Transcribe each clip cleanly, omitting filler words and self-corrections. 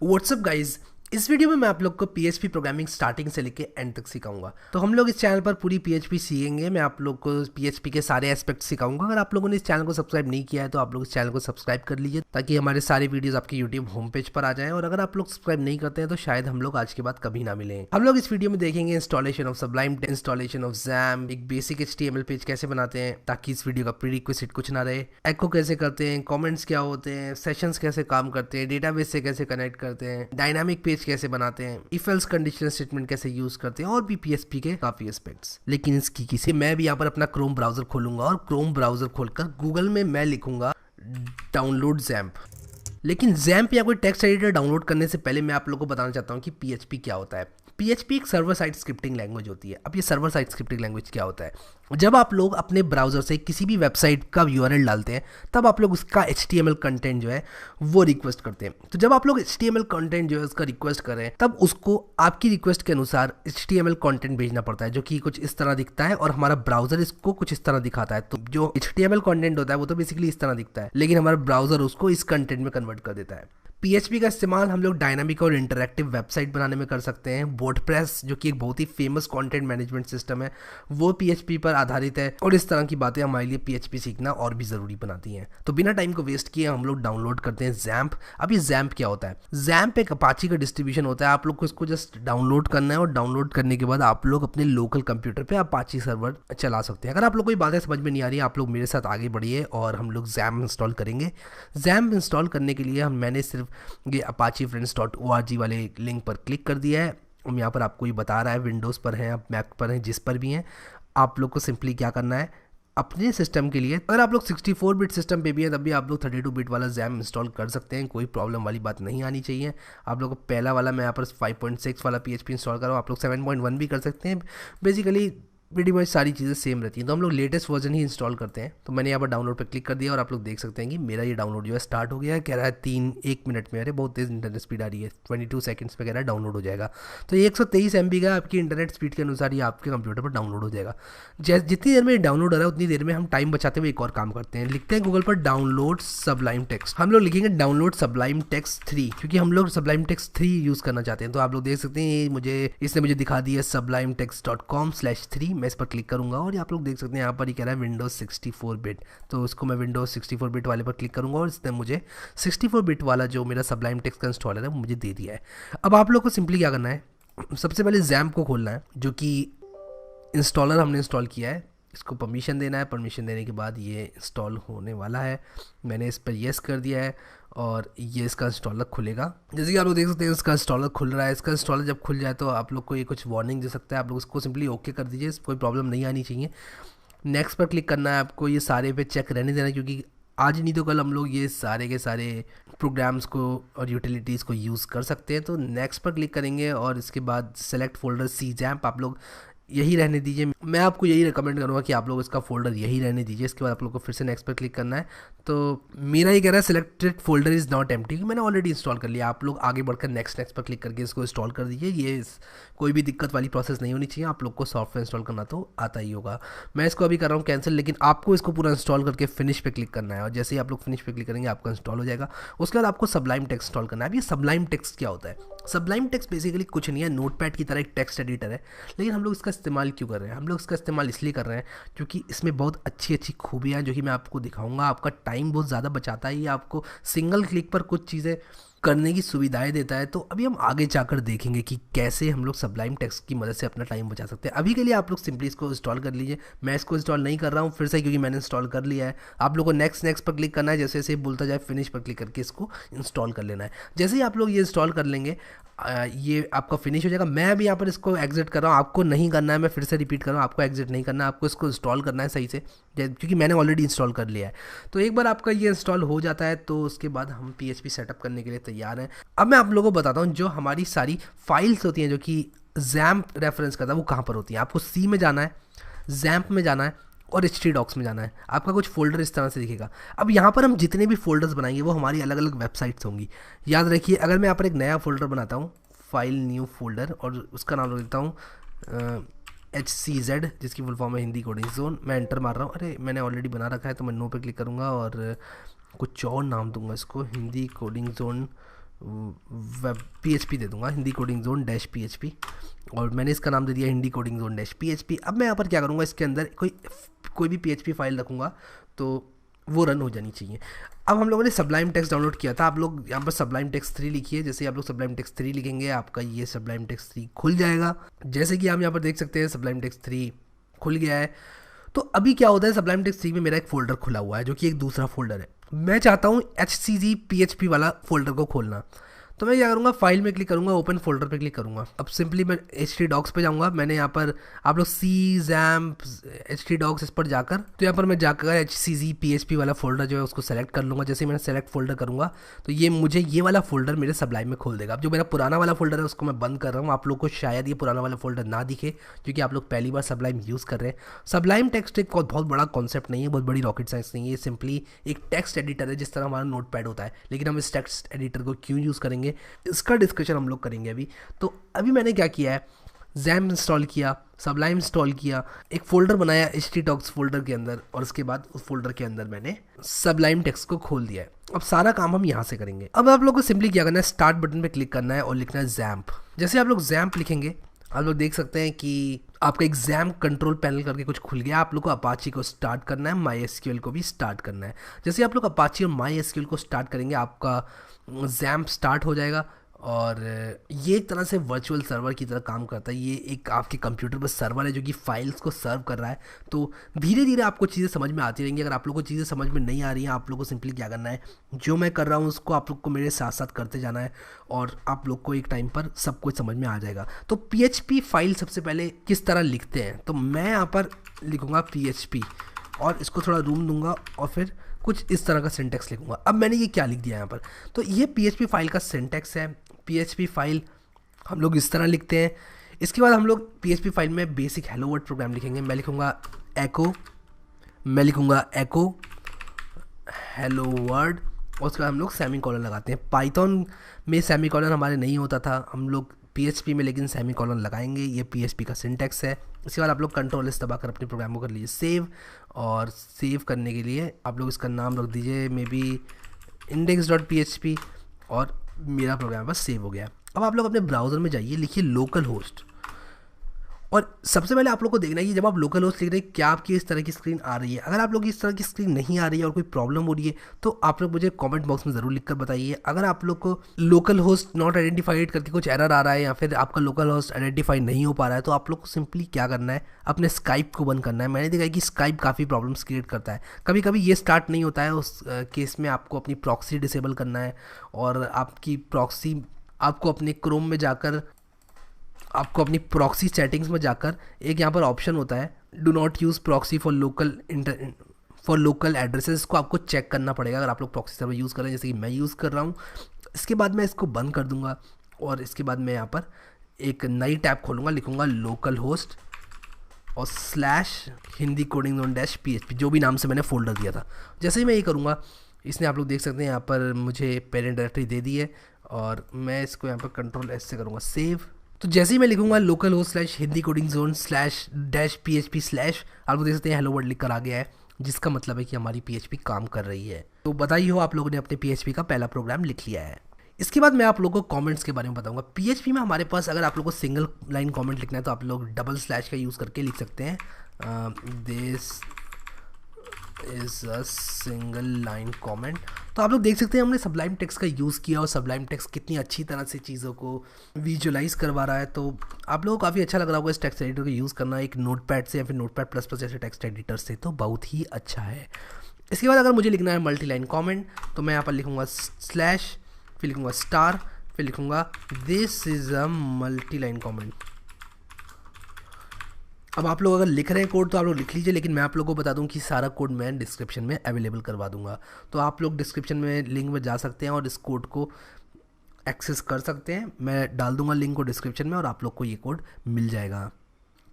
What's up guys, इस video में मैं आप लोग को पीएचपी प्रोग्रामिंग स्टार्टिंग से लेके एंड तक सिखाऊंगा। तो हम लोग इस चैनल पर पूरी पीएचपी सीखेंगे। मैं आप लोग को पीएचपी के सारे एस्पेक्ट सिखाऊंगा। अगर आप लोगों ने इस चैनल को सब्सक्राइब नहीं किया है तो आप लोग इस चैनल को सब्सक्राइब कर लीजिए ताकि हमारे सारे वीडियोस आपके यूट्यूब होम पेज पर आ जाएं। और अगर आप लोग सब्सक्राइब नहीं करते हैं तो शायद हम लोग आज के बाद कभी ना मिलें। हम लोग इस वीडियो में देखेंगे installation of Sublime, installation of jam, एक बेसिक एचटीएमएल पेज कैसे बनाते हैं ताकि इस वीडियो का प्रीरिक्विजिट कुछ ना रहे, एको कैसे करते हैं, कमेंट्स क्या होते हैं, सेशंस कैसे काम करते हैं, डेटाबेस से कैसे कनेक्ट करते हैं, डायनामिक पेज कैसे बनाते हैं, इफ एल्स कंडीशनल स्टेटमेंट कैसे यूज करते हैं और भी पीएचपी के काफी एस्पेक्ट्स। लेकिन इसकी किसी मैं भी यहाँ पर अपना क्रोम ब्राउजर खोलूंगा और क्रोम ब्राउजर खोलकर गूगल में मैं लिखूंगा डाउनलोड जैम्प। लेकिन जैम्प या कोई टेक्स्ट एडिटर डाउनलोड करने से पहले मैं आप लोगों को बताना चाहता हूँ कि पीएचपी क्या होता है। पीएचपी एक सर्वर साइड स्क्रिप्टिंग लैंग्वेज होती है। अब ये सर्वर साइड स्क्रिप्टिंग लैंग्वेज क्या होता है? जब आप लोग अपने ब्राउजर से किसी भी वेबसाइट का यूआरएल डालते हैं तब आप लोग उसका एचटीएमएल कंटेंट जो है वो रिक्वेस्ट करते हैं। तो जब आप लोग एचटीएमएल कंटेंट जो है उसका रिक्वेस्ट करें तब उसको आपकी रिक्वेस्ट के अनुसार एचटीएमएल कंटेंट भेजना पड़ता है जो कि कुछ इस तरह दिखता है और हमारा ब्राउजर इसको कुछ इस तरह दिखाता है। तो जो एचटीएमएल कंटेंट होता है वो तो बेसिकली इस तरह दिखता है, लेकिन हमारा ब्राउजर उसको इस कंटेंट में कन्वर्ट कर देता है। पीएचपी का इस्तेमाल हम लोग डायनामिक और इंटरैक्टिव वेबसाइट बनाने में कर सकते हैं। वर्डप्रेस जो कि एक बहुत ही फेमस कंटेंट मैनेजमेंट सिस्टम है वो पीएचपी पर आधारित है और इस तरह की बातें हमारे लिए पीएचपी सीखना और भी ज़रूरी बनाती हैं। तो बिना टाइम को वेस्ट किए हम लोग डाउनलोड करते हैं जैम्प। अब ये जैम्प क्या होता है? जैम्प एक अपाची का डिस्ट्रीब्यूशन होता है। आप लोग को इसको जस्ट डाउनलोड करना है और डाउनलोड करने के बाद आप लोग अपने लोकल कंप्यूटर पर अपाची सर्वर चला सकते हैं। अगर आप लोग कोई बातें समझ में नहीं आ रही है आप लोग मेरे साथ आगे बढ़िए और हम लोग जैम्प इंस्टॉल करेंगे। जैम्प इंस्टॉल करने के लिए मैंने सिर्फ ये apache-friends.org वाले लिंक पर क्लिक कर दिया है। हम यहाँ पर आपको ये बता रहा है विंडोज़ पर हैं, आप मैक पर हैं, जिस पर भी हैं आप लोग को सिंपली क्या करना है अपने सिस्टम के लिए। अगर आप लोग 64 बिट सिस्टम पे भी हैं तब भी आप लोग 32 बिट वाला जैम इंस्टॉल कर सकते हैं। कोई प्रॉब्लम वाली बात नहीं आनी चाहिए। आप लोग को पहला वाला मैं यहाँ पर 5.6 वाला पीएचपी इंस्टॉल कर रहा हूँ, आप लोग 7.1 भी कर सकते हैं। बेसिकली pretty much सारी चीज़ें सेम रहती हैं। तो हम लोग लेटेस्ट वर्जन ही इंस्टॉल करते हैं। तो मैंने यहाँ पर डाउनलोड पर क्लिक कर दिया और आप लोग देख सकते हैं कि मेरा ये डाउनलोड जो है स्टार्ट हो गया है। कह रहा है 1 मिनट में, अरे बहुत तेज़ इंटरनेट स्पीड आ रही है, 22 सेकंड्स में कह रहा है डाउनलोड हो जाएगा। तो ये 123 MB का आपकी इंटरनेट स्पीड के अनुसार ये आपके कंप्यूटर पर डाउनलोड हो जाएगा। जितनी देर में डाउनलोड हो रहा है उतनी देर में हम टाइम बचाते हुए एक और काम करते हैं। लिखते हैं गूगल पर डाउनलोड सबलाइम टेक्स्ट। हम लोग लिखेंगे डाउनलोड सबलाइम टेक्स्ट 3 क्योंकि हम लोग सबलाइम टेक्स्ट 3 यूज़ करना चाहते हैं। तो आप लोग देख सकते हैं इसने मुझे दिखा दिया sublimetext.com/3। मैं इस पर क्लिक करूँगा और आप लोग देख सकते हैं यहाँ पर ही कह रहा है विंडोज 64 बिट। तो इसको मैं विंडोज 64 बिट वाले पर क्लिक करूंगा और इसने मुझे 64 बिट वाला जो मेरा सबलाइम टेक्स्ट का इंस्टॉलर है वो मुझे दे दिया है। अब आप लोग को सिंपली क्या करना है, सबसे पहले जैम्प को खोलना है जो कि इंस्टॉलर हमने इंस्टॉल किया है। इसको परमिशन देना है। परमिशन देने के बाद ये इंस्टॉल होने वाला है। मैंने इस पर येस कर दिया है और ये इसका इंस्टॉलर खुलेगा। जैसे कि आप लोग देख सकते हैं इसका इंस्टॉलर खुल रहा है। इसका इंस्टॉलर जब खुल जाए तो आप लोग को ये कुछ वार्निंग दे सकता है। आप लोग उसको सिंपली ओके कर दीजिए, कोई प्रॉब्लम नहीं आनी चाहिए। नेक्स्ट पर क्लिक करना है आपको। ये सारे पे चेक रहने देना क्योंकि आज नहीं तो कल हम लोग ये सारे के सारे प्रोग्राम्स को और यूटिलिटीज़ को यूज़ कर सकते हैं। तो नेक्स्ट पर क्लिक करेंगे और इसके बाद सेलेक्ट फोल्डर सी जैम्प आप लोग यही रहने दीजिए। मैं आपको यही रिकमेंड करूँगा कि आप लोग इसका फोल्डर यही रहने दीजिए। इसके बाद आप लोग को फिर से नेक्स्ट पर क्लिक करना है। तो मेरा ये कह रहा है selected folder is not empty, मैंने ऑलरेडी इंस्टॉल कर लिया। आप लोग आगे बढ़कर नेक्स्ट पर क्लिक करके इसको इंस्टॉल कर दीजिए। ये कोई भी दिक्कत वाली प्रोसेस नहीं होनी चाहिए। आप लोग को सॉफ्टवेयर इंस्टॉल करना तो आता ही होगा। मैं इसको अभी कर रहा हूँ कैंसिल, लेकिन आपको इसको पूरा इंस्टॉल करके फिनिश पे क्लिक करना है और जैसे ही आप लोग फिनिश पे क्लिक करेंगे आपका इंस्टॉल हो जाएगा। उसके बाद आपको सबलाइम टेक्स्ट इंस्टॉल करना है। अब ये सबलाइम टेक्स्ट क्या होता है? सबलाइम टेक्स्ट बेसिकली कुछ नहीं है, नोटपैड की तरह एक टेक्स्ट एडिटर है। लेकिन हम लोग इसका इस्तेमाल क्यों कर रहे हैं? हम लोग इसका इस्तेमाल इसलिए कर रहे हैं क्योंकि इसमें बहुत अच्छी अच्छी खूबियाँ हैं जो कि मैं आपको दिखाऊंगा। आपका टाइम बहुत ज़्यादा बचाता है। ये आपको सिंगल क्लिक पर कुछ चीज़ें करने की सुविधाएं देता है। तो अभी हम आगे जाकर देखेंगे कि कैसे हम लोग सबलाइम टेक्स्ट की मदद से अपना टाइम बचा सकते हैं। अभी के लिए आप लोग सिंपली इसको इंस्टॉल कर लीजिए। मैं इसको इंस्टॉल नहीं कर रहा हूँ फिर से क्योंकि मैंने इंस्टॉल कर लिया है। आप लोगों को नेक्स्ट पर क्लिक करना है। जैसे जैसे बोलता जाए फिनिश पर क्लिक करके इसको इंस्टॉल कर लेना है। जैसे ही आप लोग ये इंस्टॉल कर लेंगे ये आपका फिनिश हो जाएगा। मैं अभी यहाँ पर इसको एग्जिट कर रहा हूँ, आपको नहीं करना है। मैं फिर से रिपीट कर रहा हूँ, आपको एग्जिट नहीं करना है, आपको इसको इंस्टॉल करना है सही से क्योंकि मैंने ऑलरेडी इंस्टॉल कर लिया है। तो एक बार आपका ये इंस्टॉल हो जाता है तो उसके बाद हम पीएचपी सेटअप करने के लिए तैयार हैं। अब मैं आप लोगों को बताता हूँ जो हमारी सारी फाइल्स होती हैं जो कि जैम्प रेफरेंस करता है वो कहाँ पर होती हैं। आपको सी में जाना है, जैम्प में जाना है और htdocs में जाना है। आपका कुछ फोल्डर इस तरह से दिखेगा। अब यहाँ पर हम जितने भी फोल्डर्स बनाएंगे वो हमारी अलग अलग वेबसाइट्स होंगी। याद रखिए अगर मैं यहाँ पर एक नया फोल्डर बनाता हूँ, फाइल न्यू फोल्डर, और उसका नाम देता हूँ HCZ जिसकी फुल फॉर्म है हिंदी कोडिंग जोन। मैं एंटर मार रहा हूँ। अरे मैंने ऑलरेडी बना रखा है तो मैं नो पे क्लिक करूँगा और कुछ और नाम दूंगा इसको, Hindi coding zone web PHP दे दूंगा, Hindi coding zone dash PHP, और मैंने इसका नाम दे दिया Hindi coding zone dash PHP। अब मैं यहाँ पर क्या करूँगा, इसके अंदर कोई भी PHP फाइल रखूँगा तो वो रन हो जानी चाहिए। अब हम लोगों ने सबलाइम टेक्स्ट डाउनलोड किया था, आप लोग यहाँ पर सबलाइम टेक्स्ट 3 लिखिए। जैसे ही आप लोग सबलाइम टेक्स्ट 3 लिखेंगे आपका ये सबलाइम टेक्स्ट 3 खुल जाएगा। जैसे कि आप यहाँ पर देख सकते हैं सबलाइम टेक्स्ट 3 खुल गया है। तो अभी क्या होता है, सबलाइम टेक्स्ट 3 में मेरा एक फ़ोल्डर खुला हुआ है जो कि एक दूसरा फोल्डर है। मैं चाहता हूँ HCG PHP वाला फोल्डर को खोलना, तो मैं क्या करूँगा, फाइल में क्लिक करूँगा, ओपन फोल्डर पे क्लिक करूँगा। अब सिंपली मैं htdocs पे जाऊँगा। मैंने यहाँ पर आप लोग CXAMPP htdocs इस पर जाकर, तो यहाँ पर मैं जाकर HCG PHP वाला फोल्डर जो है उसको सेलेक्ट कर लूँगा। जैसे ही मैंने सेलेक्ट फोल्डर करूँगा तो ये मुझे ये वाला फोल्डर मेरे सबलाइम में खोल देगा। अब जो मेरा पुराना वाला फोल्डर है उसको मैं बंद कर रहा हूँ। आप लोग को शायद ये पुराना वाला फोल्डर ना दिखे क्योंकि आप लोग पहली बार सबलाइम यूज़ कर रहे हैं। सबलाइम टेक्स्ट एक बहुत बड़ा कॉन्सेप्ट नहीं है, बहुत बड़ी रॉकेट साइंस नहीं है। ये सिंपली एक टेक्स्ट एडिटर है जिस तरह हमारा नोटपैड होता है, लेकिन हम इस टेक्स्ट एडिटर को क्यों यूज़ करेंगे इसका डिस्कशन हम लोग करेंगे अभी। तो अभी मैंने क्या किया है, XAMPP इंस्टॉल किया, सबलाइम इंस्टॉल किया, एक फ़ोल्डर बनाया htdocs फोल्डर के अंदर, और उसके बाद उस फोल्डर के अंदर मैंने सबलाइम टेक्स्ट को खोल दिया है। अब सारा काम हम यहाँ से करेंगे। अब आप लोग को सिंपली क्या करना है, स्टार्ट बटन पे क्लिक करना है और लिखना है XAMPP। जैसे आप लोग XAMPP लिखेंगे आप लोग देख सकते हैं कि आपका एक XAMPP कंट्रोल पैनल करके कुछ खुल गया। आप लोग को अपाची को स्टार्ट करना है, MySQL को भी स्टार्ट करना है। जैसे आप लोग अपाची और MySQL को स्टार्ट करेंगे आपका XAMPP स्टार्ट हो जाएगा, और ये एक तरह से वर्चुअल सर्वर की तरह काम करता है। ये एक आपके कंप्यूटर पर सर्वर है जो कि फाइल्स को सर्व कर रहा है। तो धीरे धीरे आपको चीज़ें समझ में आती रहेंगी। अगर आप लोग को चीज़ें समझ में नहीं आ रही हैं, आप लोग को सिंपली क्या करना है, जो मैं कर रहा हूँ उसको आप लोग को मेरे साथ साथ करते जाना है, और आप लोग को एक टाइम पर सब कुछ समझ में आ जाएगा। तो PHP फाइल सबसे पहले किस तरह लिखते हैं, तो मैं यहाँ पर लिखूँगा PHP और इसको थोड़ा रूम दूंगा और फिर कुछ इस तरह का सिंटेक्स लिखूंगा। अब मैंने ये क्या लिख दिया यहाँ पर, तो ये PHP फाइल का सिंटेक्स है। PHP फाइल हम लोग इस तरह लिखते हैं। इसके बाद हम लोग PHP फाइल में बेसिक हेलो वर्ड प्रोग्राम लिखेंगे। मैं लिखूँगा एको हेलो वर्ड, और उसके बाद हम लोग सेमीकोलन लगाते हैं। पाइथन में सेमीकोलन हमारे नहीं होता था, हम लोग PHP में लेकिन सेमीकोलन लगाएंगे। ये PHP का सिंटेक्स है। इसके बाद आप लोग कंट्रोल दबाकर अपने प्रोग्राम को कर लीजिए सेव, और सेव करने के लिए आप लोग इसका नाम रख दीजिए मे बी index.php, और मेरा प्रोग्राम बस सेव हो गया। अब आप लोग अपने ब्राउज़र में जाइए, लिखिए लोकल होस्ट, और सबसे पहले आप लोग को देखना है कि जब आप लोकल होस्ट लिख रहे हैं क्या आपकी इस तरह की स्क्रीन आ रही है। अगर आप लोग की इस तरह की स्क्रीन नहीं आ रही है और कोई प्रॉब्लम हो रही है तो आप लोग मुझे कमेंट बॉक्स में ज़रूर लिखकर बताइए। अगर आप लोग को लोकल होस्ट नॉट आइडेंटिफाइड करके कुछ एरर आ रहा है या फिर आपका लोकल होस्ट आइडेंटिफाई नहीं हो पा रहा है, तो आप लोग को सिंपली क्या करना है, अपने स्काइप को बंद करना है। मैंने देखा है कि स्काइप काफ़ी प्रॉब्लम्स क्रिएट करता है, कभी कभी ये स्टार्ट नहीं होता है। उस केस में आपको अपनी प्रॉक्सी डिसेबल करना है, और आपकी प्रॉक्सी आपको अपने क्रोम में जाकर आपको अपनी प्रॉक्सी सेटिंग्स में जाकर एक यहाँ पर ऑप्शन होता है do not use proxy for local addresses को आपको चेक करना पड़ेगा अगर आप लोग प्रॉक्सी सर्वर यूज़ कर रहे हैं, जैसे कि मैं यूज़ कर रहा हूँ। इसके बाद मैं इसको बंद कर दूंगा, और इसके बाद मैं यहाँ पर एक नई टैब खोलूँगा, लिखूँगा लोकल होस्ट और /Hindi coding zone dash PHP, जो भी नाम से मैंने फोल्डर दिया था। जैसे ही मैं ये करूँगा, इसने आप लोग देख सकते हैं यहाँ पर मुझे पेरेंट डायरेक्टरी दे दी है, और मैं इसको यहाँ पर कंट्रोल S से करूँगा सेव। तो जैसे ही मैं लिखूंगा local host /Hindi coding zone dash PHP / आप लोग देख सकते हैं हेलो वर्ड लिख कर आ गया है, जिसका मतलब है कि हमारी PHP काम कर रही है। तो बताइए हो आप लोगों ने अपने PHP का पहला प्रोग्राम लिख लिया है। इसके बाद मैं आप लोगों को कमेंट्स के बारे में बताऊंगा। PHP में हमारे पास अगर आप लोगों को सिंगल लाइन कमेंट लिखना है तो आप लोग डबल स्लैश का यूज़ करके लिख सकते हैं, this is a single line comment. तो आप लोग देख सकते हैं हमने सबलाइम टेक्स्ट का यूज़ किया, और सबलाइम टेक्स्ट कितनी अच्छी तरह से चीज़ों को विजुअलाइज करवा रहा है। तो आप लोगों को काफ़ी अच्छा लग रहा होगा इस टेक्स्ट एडिटर को यूज़ करना एक नोटपैड से या फिर नोटपैड++ जैसे टेक्स्ट एडिटर से, तो बहुत ही अच्छा है। इसके बाद अगर मुझे लिखना है मल्टी लाइन कॉमेंट, तो मैं यहाँ पर लिखूँगा स्लैश, फिर लिखूँगा स्टार, फिर लिखूँगा this is a multi line comment. अब आप लोग अगर लिख रहे हैं कोड तो आप लोग लिख लीजिए, लेकिन मैं आप लोगों को बता दूं कि सारा कोड मैं डिस्क्रिप्शन में अवेलेबल करवा दूंगा। तो आप लोग डिस्क्रिप्शन में लिंक में जा सकते हैं और इस कोड को एक्सेस कर सकते हैं। मैं डाल दूंगा लिंक को डिस्क्रिप्शन में, और आप लोग को ये कोड मिल जाएगा।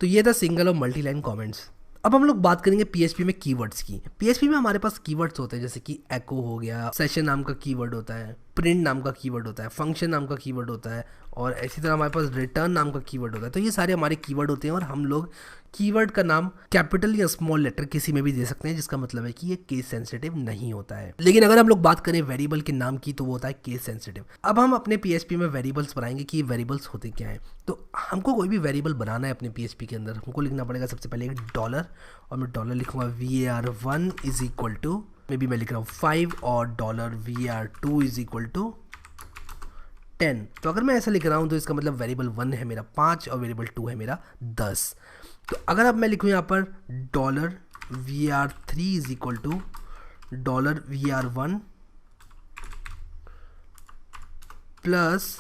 तो ये था सिंगल और मल्टी लाइन कॉमेंट्स। अब हम लोग बात करेंगे PHP में कीवर्ड्स की। PHP में हमारे पास कीवर्ड्स होते हैं, जैसे कि एको हो गया, सेशन नाम का कीवर्ड होता है, प्रिंट नाम का कीवर्ड होता है, फंक्शन नाम का कीवर्ड होता है, और इसी तरह हमारे पास रिटर्न नाम का कीवर्ड होता है। तो ये सारे हमारे कीवर्ड होते हैं और हम लोग कीवर्ड का नाम कैपिटल या स्मॉल लेटर किसी में भी दे सकते हैं, जिसका मतलब है कि ये केस सेंसिटिव नहीं होता है। लेकिन अगर हम लोग बात करें वेरिएबल के नाम की तो वो होता है केस सेंसिटिव। अब हम अपने PHP में वेरिएबल्स बनाएंगे कि ये वेरिएबल्स होते क्या हैं। तो हमको कोई भी वेरिएबल बनाना है अपने PHP के अंदर, हमको लिखना पड़ेगा सबसे पहले एक डॉलर, और मैं डॉलर लिखूंगा var1 is equal to, may be मैं लिख रहा हूँ 5, और $var2 इज इक्वल टू 10। तो अगर मैं ऐसा लिख रहा हूँ तो इसका मतलब वेरिएबल 1 है मेरा 5 और वेरिएबल 2 है मेरा 10। तो अगर अब मैं लिखूँ यहाँ पर $var3 is equal to $var1 plus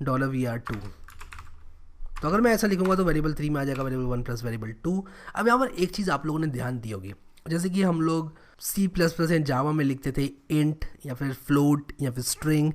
$var2, तो अगर मैं ऐसा लिखूंगा तो वेरिएबल 3 में आ जाएगा वेरिएबल 1 प्लस वेरिएबल 2। अब यहाँ पर एक चीज़ आप लोगों ने ध्यान दी होगी, जैसे कि हम लोग C++ एंड जावा में लिखते थे इंट या फिर फ्लोट या फिर स्ट्रिंग,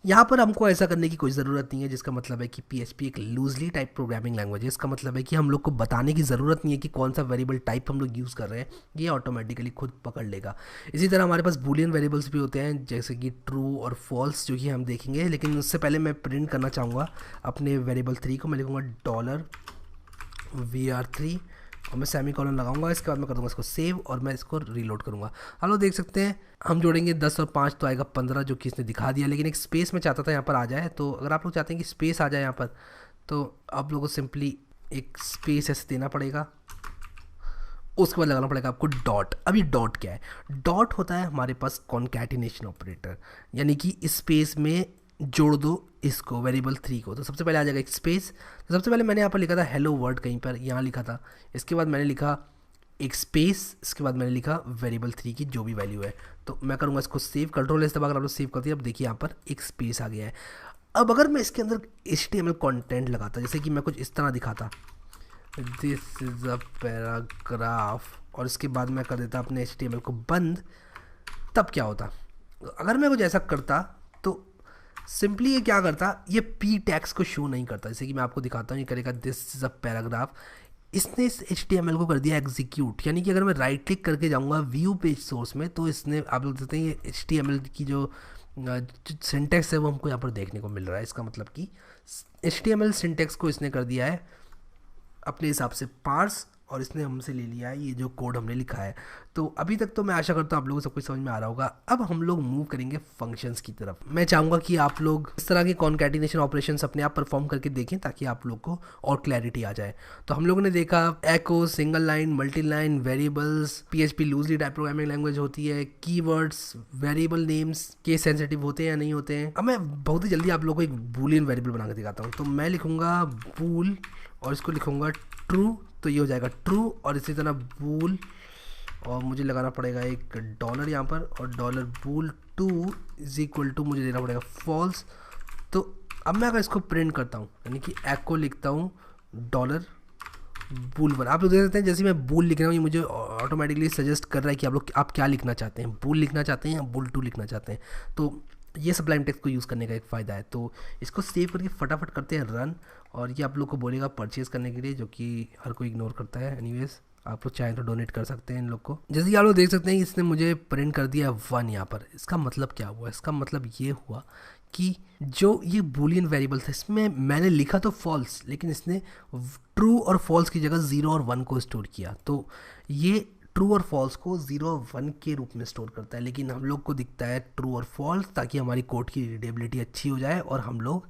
यहाँ पर हमको ऐसा करने की कोई ज़रूरत नहीं है, जिसका मतलब है कि PHP एक लूजली टाइप प्रोग्रामिंग लैंग्वेज है। इसका मतलब है कि हम लोग को बताने की ज़रूरत नहीं है कि कौन सा वेरिएबल टाइप हम लोग यूज़ कर रहे हैं, ये ऑटोमेटिकली खुद पकड़ लेगा। इसी तरह हमारे पास बूलियन वेरिएबल्स भी होते हैं, जैसे कि ट्रू और फॉल्स, जो कि हम देखेंगे। लेकिन उससे पहले मैं प्रिंट करना चाहूँगा अपने वेरिएबल 3 को। मैं लिखूँगा $var3 और मैं सेमीकोलन लगाऊंगा। इसके बाद मैं कर दूंगा इसको सेव और मैं इसको रीलोड करूंगा। हम लोग देख सकते हैं हम जोड़ेंगे 10 और 5 तो आएगा 15, जो कि इसने दिखा दिया। लेकिन एक स्पेस में चाहता था यहाँ पर आ जाए, तो अगर आप लोग चाहते हैं कि स्पेस आ जाए यहाँ पर, तो आप लोगों को सिंपली एक स्पेस ऐसे देना पड़ेगा। उसके बाद लगाना पड़ेगा आपको डॉट। अब ये डॉट क्या है? डॉट होता है हमारे पास कॉन्कैटिनेशन ऑपरेटर, यानी कि स्पेस में जोड़ दो इसको वेरिएबल 3 को। तो सबसे पहले आ जाएगा एक स्पेस। तो सबसे पहले मैंने यहाँ पर लिखा था हेलो वर्ल्ड, कहीं पर यहाँ लिखा था। इसके बाद मैंने लिखा एक स्पेस, इसके बाद मैंने लिखा वेरिएबल 3 की जो भी वैल्यू है। तो मैं करूँगा इसको सेव, कंट्रोल दबा कर आप लोग सेव कर दिया। अब देखिए यहाँ पर एक स्पेस आ गया है। अब अगर मैं इसके अंदर HTML कंटेंट लगाता, जैसे कि मैं कुछ इस तरह दिखाता, दिस इज़ अ पैराग्राफ, और इसके बाद मैं कर देता अपने HTML को बंद, तब क्या होता? अगर मैं कुछ ऐसा करता तो सिंपली ये क्या करता, ये P टैग्स को शो नहीं करता। जैसे कि मैं आपको दिखाता हूँ, ये करेगा दिस इज़ अ पैराग्राफ। इसने इस HTML को कर दिया एग्जीक्यूट, यानी कि अगर मैं राइट क्लिक करके जाऊँगा व्यू पेज सोर्स में, तो इसने, आप लोग देखते हैं ये HTML की जो सिंटेक्स है वो हमको यहाँ पर देखने को मिल रहा है। इसका मतलब कि HTML सिंटेक्स को इसने कर दिया है अपने हिसाब से पार्स, और इसने हमसे ले लिया है ये जो कोड हमने लिखा है। तो अभी तक तो मैं आशा करता हूँ आप लोगों को सब कुछ समझ में आ रहा होगा। अब हम लोग मूव करेंगे फंक्शंस की तरफ। मैं चाहूँगा कि आप लोग इस तरह के कॉन्कैटिनेशन ऑपरेशंस अपने आप परफॉर्म करके देखें, ताकि आप लोग को और क्लैरिटी आ जाए। तो हम लोगों ने देखा echo, single line, multi line, variables, PHP loosely type programming language होती है, keywords, variable names case sensitive होते हैं या नहीं होते हैं। अब मैं बहुत ही जल्दी आप लोगों को एक बूलियन वेरिएबल बना के दिखाता हूँ। तो मैं लिखूँगा बूल और इसको लिखूँगा ट्रू, तो ये हो जाएगा ट्रू। और इसी तरह बूल, और मुझे लगाना पड़ेगा एक डॉलर यहाँ पर, और $bool2 इज इक्वल टू मुझे देना पड़ेगा फॉल्स। तो अब मैं अगर इसको प्रिंट करता हूँ, यानी कि एको लिखता हूँ $bool1, आप लोग देख सकते हैं जैसे मैं बूल लिख रहा हूँ ये मुझे ऑटोमेटिकली सजेस्ट कर रहा है कि आप क्या लिखना चाहते हैं, बूल लिखना चाहते हैं या bool2 लिखना चाहते हैं। तो ये सबलाइन टेक्स्ट को यूज़ करने का एक फ़ायदा है। तो इसको सेव करके फटाफट करते हैं रन, और ये आप लोग को बोलेगा परचेज़ करने के लिए, जो कि हर कोई इग्नोर करता है। एनीवेज आप लोग चाहें तो डोनेट कर सकते हैं इन लोग को। जैसे कि आप लोग देख सकते हैं इसने मुझे प्रिंट कर दिया 1 यहाँ पर। इसका मतलब क्या हुआ? इसका मतलब ये हुआ कि जो ये बूलियन वेरिएबल था इसमें मैंने लिखा तो फॉल्स, लेकिन इसने ट्रू और फॉल्स की जगह 0 और 1 को स्टोर किया। तो ये ट्रू और फॉल्स को 0 और 1 के रूप में स्टोर करता है, लेकिन हम लोग को दिखता है ट्रू और फॉल्स, ताकि हमारी कोड की रीडेबिलिटी अच्छी हो जाए और हम लोग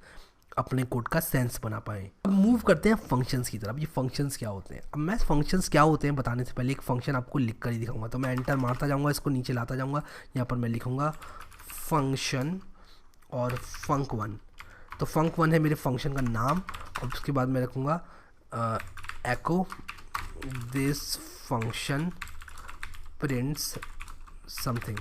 अपने कोड का सेंस बना पाएँ। अब मूव करते हैं फंक्शंस की तरफ। ये फंक्शंस क्या होते हैं? अब मैं फंक्शंस क्या होते हैं बताने से पहले एक फंक्शन आपको लिख कर ही दिखाऊंगा। तो मैं एंटर मारता जाऊँगा, इसको नीचे लाता जाऊँगा। यहाँ पर मैं लिखूँगा फंक्शन और func1। तो func1 है मेरे फंक्शन का नाम, और उसके बाद मैं रखूँगा एको दिस फंक्शन प्रिंट्स समथिंग।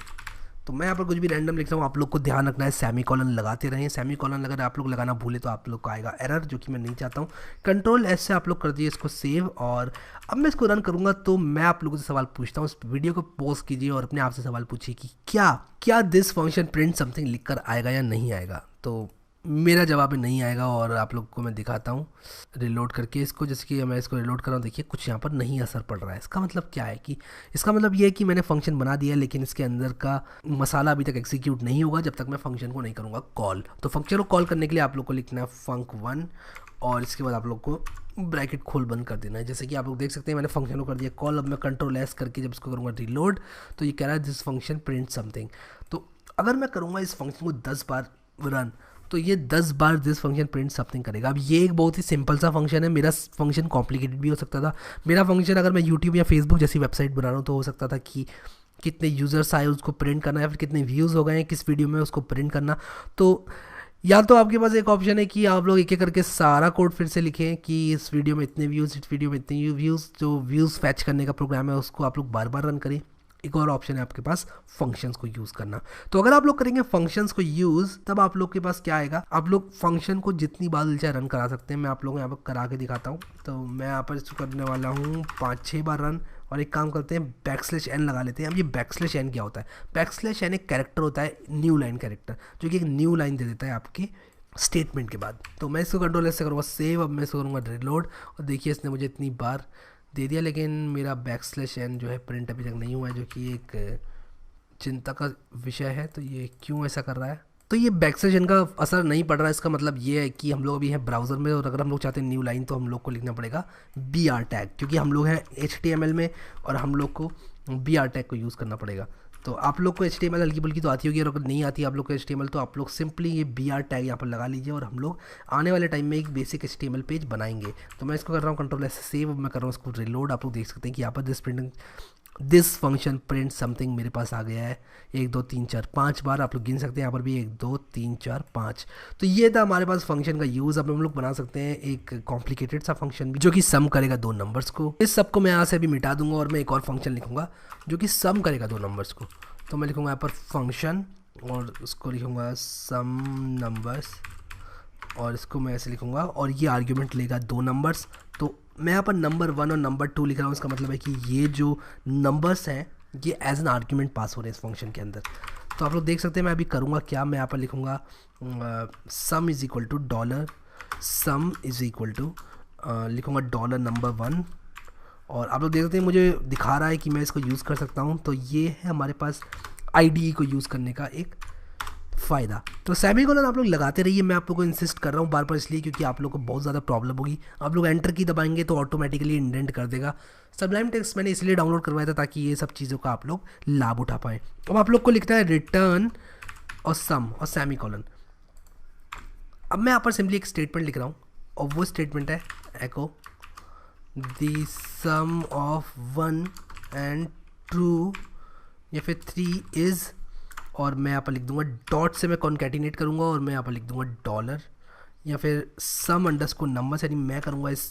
तो मैं यहाँ पर कुछ भी रैंडम लिख रहा हूँ, आप लोग को ध्यान रखना है सेमीकोलन लगाते रहें। सेमीकोलन अगर आप लोग लगाना भूले तो आप लोग को आएगा एरर, जो कि मैं नहीं चाहता हूँ। कंट्रोल एस से आप लोग कर दिए इसको सेव, और अब मैं इसको रन करूँगा। तो मैं आप लोगों से सवाल पूछता हूँ, इस वीडियो को पॉज कीजिए और अपने आप से सवाल पूछिए कि क्या दिस फंक्शन प्रिंट समथिंग लिख कर आएगा या नहीं आएगा। तो मेरा जवाब नहीं आएगा और आप लोग को मैं दिखाता हूँ रिलोड करके इसको। जैसे कि मैं इसको रिलोड कर रहा हूँ, देखिए कुछ यहाँ पर नहीं असर पड़ रहा है। इसका मतलब क्या है कि इसका मतलब ये है कि मैंने फंक्शन बना दिया है, लेकिन इसके अंदर का मसाला अभी तक एग्जीक्यूट नहीं होगा जब तक मैं फंक्शन को नहीं करूँगा कॉल। तो फंक्शन को कॉल करने के लिए आप लोग को लिखना है func1 और इसके बाद आप लोग को ब्रैकेट खोल बंद कर देना है। जैसे कि आप लोग देख सकते हैं मैंने फंक्शन को कर दिया कॉल। अब मैं कंट्रोल एस करके जब इसको करूँगा रिलोड तो ये कह रहा है दिस फंक्शन प्रिंट समथिंग। तो अगर मैं करूँगा इस फंक्शन को 10 बार रन तो ये 10 बार दिस फंक्शन प्रिंट समथिंग करेगा। अब ये एक बहुत ही सिंपल सा फंक्शन है। मेरा फंक्शन कॉम्प्लिकेटेड भी हो सकता था। मेरा फंक्शन अगर मैं यूट्यूब या फेसबुक जैसी वेबसाइट बना रहा हूँ तो हो सकता था कि कितने यूज़र्स आए उसको प्रिंट करना, या फिर कितने व्यूज़ हो गए हैं किस वीडियो में उसको प्रिंट करना। तो या तो आपके पास एक ऑप्शन है कि आप लोग एक एक करके सारा कोड फिर से लिखें कि इस वीडियो में इतने व्यूज़, इस वीडियो में इतने व्यूज़, जो व्यूज़ फैच करने का प्रोग्राम है उसको आप लोग बार बार रन करें। एक और ऑप्शन है आपके पास फंक्शंस को यूज़ करना। तो अगर आप लोग करेंगे फंक्शंस को यूज़ तब आप लोग के पास क्या आएगा, आप लोग फंक्शन को जितनी बार चाहे रन करा सकते हैं। मैं आप लोगों को यहाँ पर करा के दिखाता हूँ। तो मैं यहाँ पर इसको करने वाला हूँ 5-6 बार रन। और एक काम करते हैं बैकस्लैश एन लगा लेते हैं। अब ये बैकस्लैश एन क्या होता है? बैकस्लैश एन एक कैरेक्टर होता है, न्यू लाइन कैरेक्टर, जो कि एक न्यू लाइन दे देता है आपके स्टेटमेंट के बाद। तो मैं इसको कंट्रोल एस से करूँगा सेव। अब मैं इसको करूँगा रिलोड और देखिए इसने मुझे इतनी बार दे दिया, लेकिन मेरा बैकस्लैश एन जो है प्रिंट अभी तक नहीं हुआ है, जो कि एक चिंता का विषय है। तो ये क्यों ऐसा कर रहा है? तो ये बैकस्लैश एन का असर नहीं पड़ रहा है। इसका मतलब ये है कि हम लोग अभी हैं ब्राउज़र में और अगर हम लोग चाहते हैं न्यू लाइन तो हम लोग को लिखना पड़ेगा BR टैग, क्योंकि हम लोग हैं HTML में और हम लोग को BR टैग को यूज़ करना पड़ेगा। तो आप लोग को HTML हल्की बुल्की तो आती होगी, और अगर नहीं आती आप लोग को HTML तो आप लोग सिंपली ये BR टैग यहाँ पर लगा लीजिए और हम लोग आने वाले टाइम में एक बेसिक HTML पेज बनाएंगे। तो मैं इसको कर रहा हूँ कंट्रोल एस से सेव। मैं कर रहा हूँ इसको रिलोड। आप लोग देख सकते हैं कि यहाँ पर दिस फंक्शन प्रिंट समथिंग मेरे पास आ गया है 1 2 3 4 5 बार। आप लोग गिन सकते हैं यहाँ पर भी 1 2 3 4 5। तो ये था हमारे पास फंक्शन का यूज़। अब हम लोग बना सकते हैं एक कॉम्प्लिकेटेड सा फंक्शन भी, जो कि सम करेगा 2 नंबर्स को। इस सब को मैं यहाँ से अभी मिटा दूंगा और मैं एक और फंक्शन लिखूंगा जो कि सम करेगा 2 नंबर्स को। तो मैं लिखूंगा यहाँ पर फंक्शन और उसको लिखूंगा सम नंबर्स और इसको मैं ऐसे लिखूंगा और ये आर्ग्यूमेंट लेगा 2 नंबर्स। तो मैं यहाँ पर नंबर 1 और नंबर 2 लिख रहा हूँ। इसका मतलब है कि ये जो नंबर्स हैं ये एज एन आर्ग्यूमेंट पास हो रहे हैं इस फंक्शन के अंदर। तो आप लोग देख सकते हैं मैं अभी करूँगा क्या, मैं यहाँ पर लिखूँगा sum is equal to dollar sum is equal to लिखूँगा डॉलर नंबर 1। और आप लोग देख सकते हैं मुझे दिखा रहा है कि मैं इसको यूज़ कर सकता हूँ। तो ये है हमारे पास IDE को यूज़ करने का एक फ़ायदा। तो सेमीकोलन आप लोग लगाते रहिए। मैं आप लोगों को इंसिस्ट कर रहा हूँ बार बार इसलिए क्योंकि आप लोग को बहुत ज़्यादा प्रॉब्लम होगी। आप लोग एंटर की दबाएंगे तो ऑटोमेटिकली इंडेंट कर देगा। सबलाइम टेक्स्ट मैंने इसलिए डाउनलोड करवाया था ताकि ये सब चीज़ों का आप लोग लाभ उठा पाएँ। अब आप लोग को लिखना है रिटर्न और सम और सेमीकोलन। अब मैं यहाँ पर सिंपली एक स्टेटमेंट लिख रहा हूँ और वो स्टेटमेंट है एको द सम ऑफ 1 and 2 या फिर 3 इज़, और मैं यहाँ पर लिख दूंगा डॉट से मैं कॉन्कैटिनेट करूँगा और मैं यहाँ पर लिख दूंगा डॉलर या फिर सम अंडरस्कोर नंबर्स। यानी मैं करूँगा इस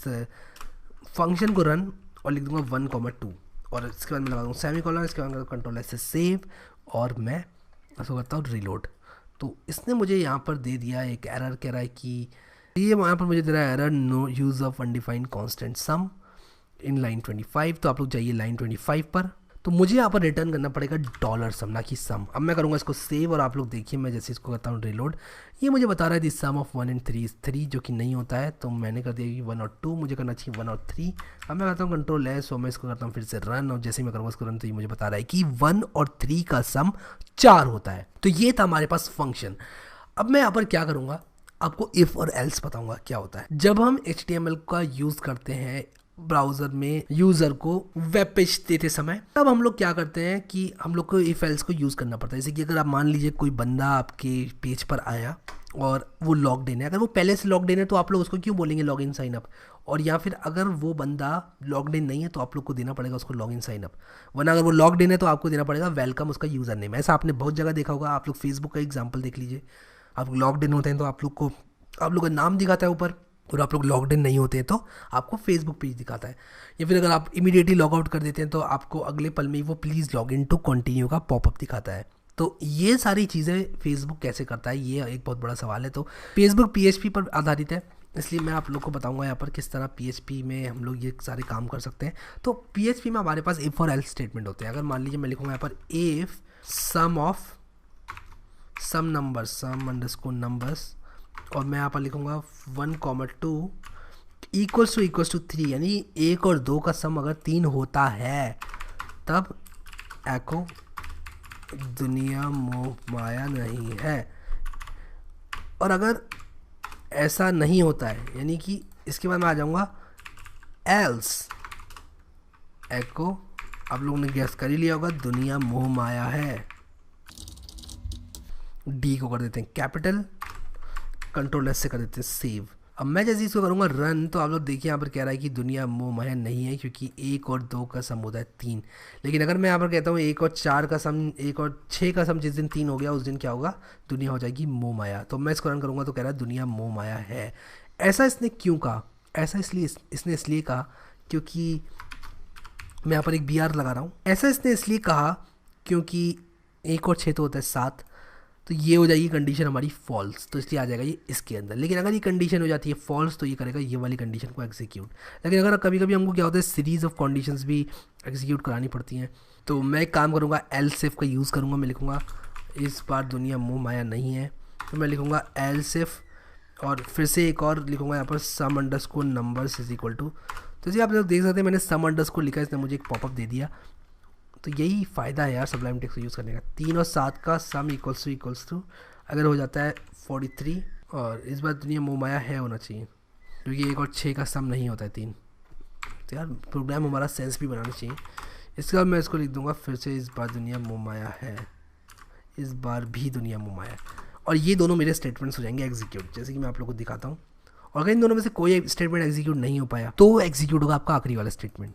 फंक्शन को रन और लिख दूंगा 1,2 और इसके बाद मैं लगा दूँगा सेमीकोलन। इसके बाद कंट्रोल एस से सेव और मैं इसको करता हूँ रिलोड। तो इसने मुझे यहाँ पर दे दिया एक एरर, कह रहा है कि ये यहाँ पर मुझे दे रहा है error no use of undefined constant sum in line 25। तो आप लोग जाइए लाइन 25 पर। तो मुझे यहाँ पर रिटर्न करना पड़ेगा डॉलर सम, ना कि सम। अब मैं करूँगा इसको सेव और आप लोग देखिए मैं जैसे इसको करता हूँ रिलोड, ये मुझे बता रहा है this sum of 1 and 3 is 3, जो कि नहीं होता है। तो मैंने कर दिया कि 1 और 2, मुझे करना चाहिए 1 और 3। अब मैं करता हूँ कंट्रोल एस और मैं इसको करता हूँ फिर से रन, और जैसे ही मैं करूँगा इसको रन तो ये मुझे बता रहा है कि 1 और 3 का सम 4 होता है। तो ये था हमारे पास फंक्शन। अब मैं यहाँ पर क्या करूँगा, आपको इफ़ और एल्स बताऊँगा क्या होता है। जब हम HTML का यूज़ करते हैं ब्राउज़र में यूज़र को वेब पेज देते समय, तब हम लोग क्या करते हैं कि हम लोग को इफ़ एल्स को यूज़ करना पड़ता है। जैसे कि अगर आप मान लीजिए कोई बंदा आपके पेज पर आया और वो लॉग्ड इन है, अगर वो पहले से लॉग्ड इन है तो आप लोग उसको क्यों बोलेंगे लॉग इन साइन अप, और या फिर अगर वो बंदा लॉग्ड इन नहीं है तो आप लोग को देना पड़ेगा उसको लॉग इन साइन अप। वरना अगर वो लॉग्ड इन है तो आपको देना पड़ेगा वेलकम उसका यूज़र नेम। ऐसा आपने बहुत जगह देखा होगा। आप लोग फेसबुक का एग्जाम्पल देख लीजिए, आप लॉग्ड इन होते हैं तो आप लोग का नाम दिखाता है ऊपर, और आप लोग लॉग्ड इन नहीं होते हैं तो आपको फेसबुक पेज दिखाता है। या फिर अगर आप इमीडिएटली लॉग आउट कर देते हैं तो आपको अगले पल में ही वो please log in to continue का पॉपअप दिखाता है। तो ये सारी चीज़ें फेसबुक कैसे करता है, ये एक बहुत बड़ा सवाल है। तो फेसबुक PHP पर आधारित है, इसलिए मैं आप लोग को बताऊंगा यहाँ पर किस तरह PHP में हम लोग ये सारे काम कर सकते हैं। तो PHP में हमारे पास इफ़ और एल्स स्टेटमेंट होते हैं। अगर मान लीजिए मैं लिखूँगा यहाँ पर if sum of sum numbers sum underscore numbers और मैं यहाँ पर लिखूँगा 1,2 इक्वल्स टू 3, यानी 1 और 2 का सम अगर 3 होता है तब एको दुनिया मोह माया नहीं है। और अगर ऐसा नहीं होता है, यानी कि इसके बाद मैं आ जाऊँगा एल्स एको, आप लोगों ने गैस कर ही लिया होगा, दुनिया मोह माया है। डी को कर देते हैं कैपिटल, कंट्रोल एस से कर देते हैं सेव। अब मैं जैसे इसको करूँगा रन, तो आप लोग देखिए यहाँ पर कह रहा है कि दुनिया मोह माया नहीं है, क्योंकि 1 और 2 का सम होता है 3। लेकिन अगर मैं यहाँ पर कहता हूँ 1 और 4 का सम, 1 और 6 का सम जिस दिन 3 हो गया उस दिन क्या होगा, दुनिया हो जाएगी मोह माया। तो मैं इसको रन करूँगा तो कह रहा है दुनिया मोह माया है। ऐसा इसने क्यों कहा? ऐसा इसने इसलिए कहा क्योंकि मैं यहाँ पर एक BR लगा रहा हूँ। ऐसा इसने इसलिए कहा क्योंकि 1 और 6 तो होता है 7, तो ये हो जाएगी कंडीशन हमारी फॉल्स, तो इसलिए आ जाएगा ये इसके अंदर। लेकिन अगर ये कंडीशन हो जाती है फॉल्स तो ये करेगा ये वाली कंडीशन को एग्जीक्यूट। लेकिन अगर कभी कभी हमको क्या होता है सीरीज ऑफ कंडीशंस भी एग्जीक्यूट करानी पड़ती हैं, तो मैं एक काम करूँगा एल्स इफ का यूज़ करूँगा। मैं लिखूँगा इस बार दुनिया मोह माया नहीं है, तो मैं लिखूँगा एल्स इफ, और फिर से एक और लिखूँगा यहाँ पर sum underscore numbers is equal to. तो जी आप लोग देख सकते हैं मैंने सम अंडरस्कोर लिखा, इसने मुझे एक पॉपअप दे दिया। तो यही फ़ायदा है यार सबलाइम टेक्स्ट को यूज़ करने का। 3 और 7 का सम इक्वल्स टू अगर हो जाता है 43, और इस बार दुनिया मोह माया है होना चाहिए, क्योंकि 1 और 6 का सम नहीं होता है 3। तो यार प्रोग्राम हमारा सेंस भी बनाना चाहिए। इसके बाद मैं इसको लिख दूंगा फिर से इस बार दुनिया मोह माया है, इस बार भी दुनिया मोह माया है, और ये दोनों मेरे स्टेटमेंट्स हो जाएंगे एग्जीक्यूट, जैसे कि मैं आप लोगों को दिखाता हूँ। और अगर इन दोनों में से कोई स्टेटमेंट एग्जीक्यूट नहीं हो पाया तो एग्जीक्यूट होगा आपका आखिरी वाला स्टेटमेंट।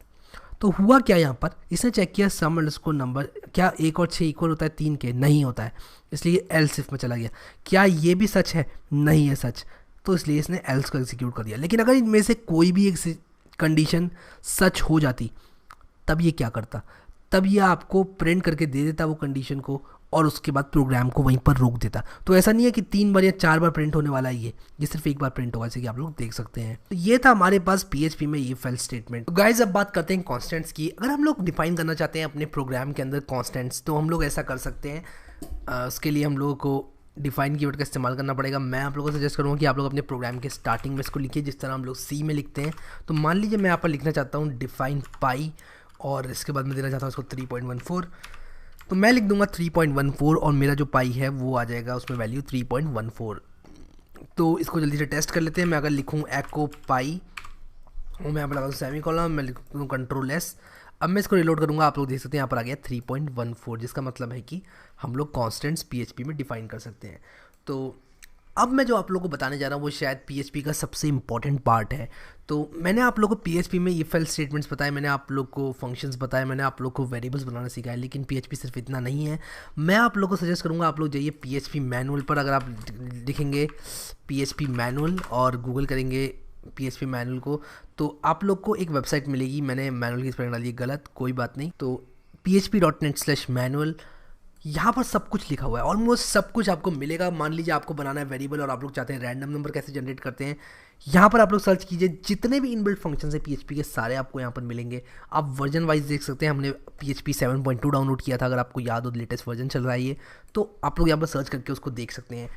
तो हुआ क्या यहाँ पर, इसने चेक किया सम अंडरस्कोर नंबर क्या 1 और 6 इक्वल होता है 3 के, नहीं होता है, इसलिए एल्स इफ में चला गया। क्या ये भी सच है? नहीं है सच, तो इसलिए इसने एल्स को एग्जीक्यूट कर दिया। लेकिन अगर इनमें से कोई भी एक कंडीशन सच हो जाती तब ये क्या करता, तब ये आपको प्रिंट करके दे देता वो कंडीशन को, और उसके बाद प्रोग्राम को वहीं पर रोक देता। तो ऐसा नहीं है कि 3 बार या 4 बार प्रिंट होने वाला है, ये सिर्फ एक बार प्रिंट होगा, जैसे कि आप लोग देख सकते हैं। तो ये था हमारे पास PHP में ये फेल स्टेटमेंट। तो गाइज अब बात करते हैं कॉन्स्टेंट्स की। अगर हम लोग डिफाइन करना चाहते हैं अपने प्रोग्राम के अंदर कॉन्स्टेंट्स, तो हम लोग ऐसा कर सकते हैं। उसके लिए हम लोगों को डिफाइन कीवर्ड का इस्तेमाल करना पड़ेगा। मैं आप लोगों को सजेस्ट करूँगा कि आप लोग अपने प्रोग्राम के स्टार्टिंग में इसको लिखिए जिस तरह हम लोग C में लिखते हैं। तो मान लीजिए मैं यहाँ पर लिखना चाहता हूँ डिफाइन पाई, और इसके बाद मैं देना चाहता हूँ इसको 3.14, तो मैं लिख दूंगा 3.14, और मेरा जो पाई है वो आ जाएगा उसमें वैल्यू 3.14। तो इसको जल्दी से टेस्ट कर लेते हैं। मैं अगर लिखूँ एको पाई, और मैं यहाँ पर लगा दूँ सेमीकोलन, मैं लिख दूँ कंट्रोल एस। अब मैं इसको रिलोड करूँगा, आप लोग देख सकते हैं यहाँ पर आ गया 3.14, जिसका मतलब है कि हम लोग कॉन्स्टेंट्स PHP में डिफाइन कर सकते हैं। तो अब मैं जो आप लोगों को बताने जा रहा हूँ वो शायद PHP का सबसे इंपॉर्टेंट पार्ट है। तो मैंने आप लोगों को PHP में if else स्टेटमेंट्स बताए, मैंने आप लोग को फंक्शंस बताए, मैंने आप लोग को वेरिएबल्स बनाना सिखाया, लेकिन PHP सिर्फ इतना नहीं है। मैं आप लोगों को सजेस्ट करूँगा आप लोग जाइए PHP मैनुअल पर। अगर आप लिखेंगे PHP मैनुअल और गूगल करेंगे PHP मैनुअल को, तो आप लोग को एक वेबसाइट मिलेगी। मैंने मैनुअल की स्पेलिंग डाली गलत, कोई बात नहीं। तो php.net/manual, यहाँ पर सब कुछ लिखा हुआ है, ऑलमोस्ट सब कुछ आपको मिलेगा। मान लीजिए आपको बनाना है वेरिएबल और आप लोग चाहते हैं रैंडम नंबर कैसे जनरेट करते हैं, यहाँ पर आप लोग सर्च कीजिए, जितने भी इनबिल्ट फंक्शंस है PHP के सारे आपको यहाँ पर मिलेंगे। आप वर्जन वाइज देख सकते हैं, हमने PHP 7.2 डाउनलोड किया था, अगर आपको याद हो लेटेस्ट वर्जन चल रहा है ये, तो आप लोग यहाँ पर सर्च करके उसको देख सकते हैं।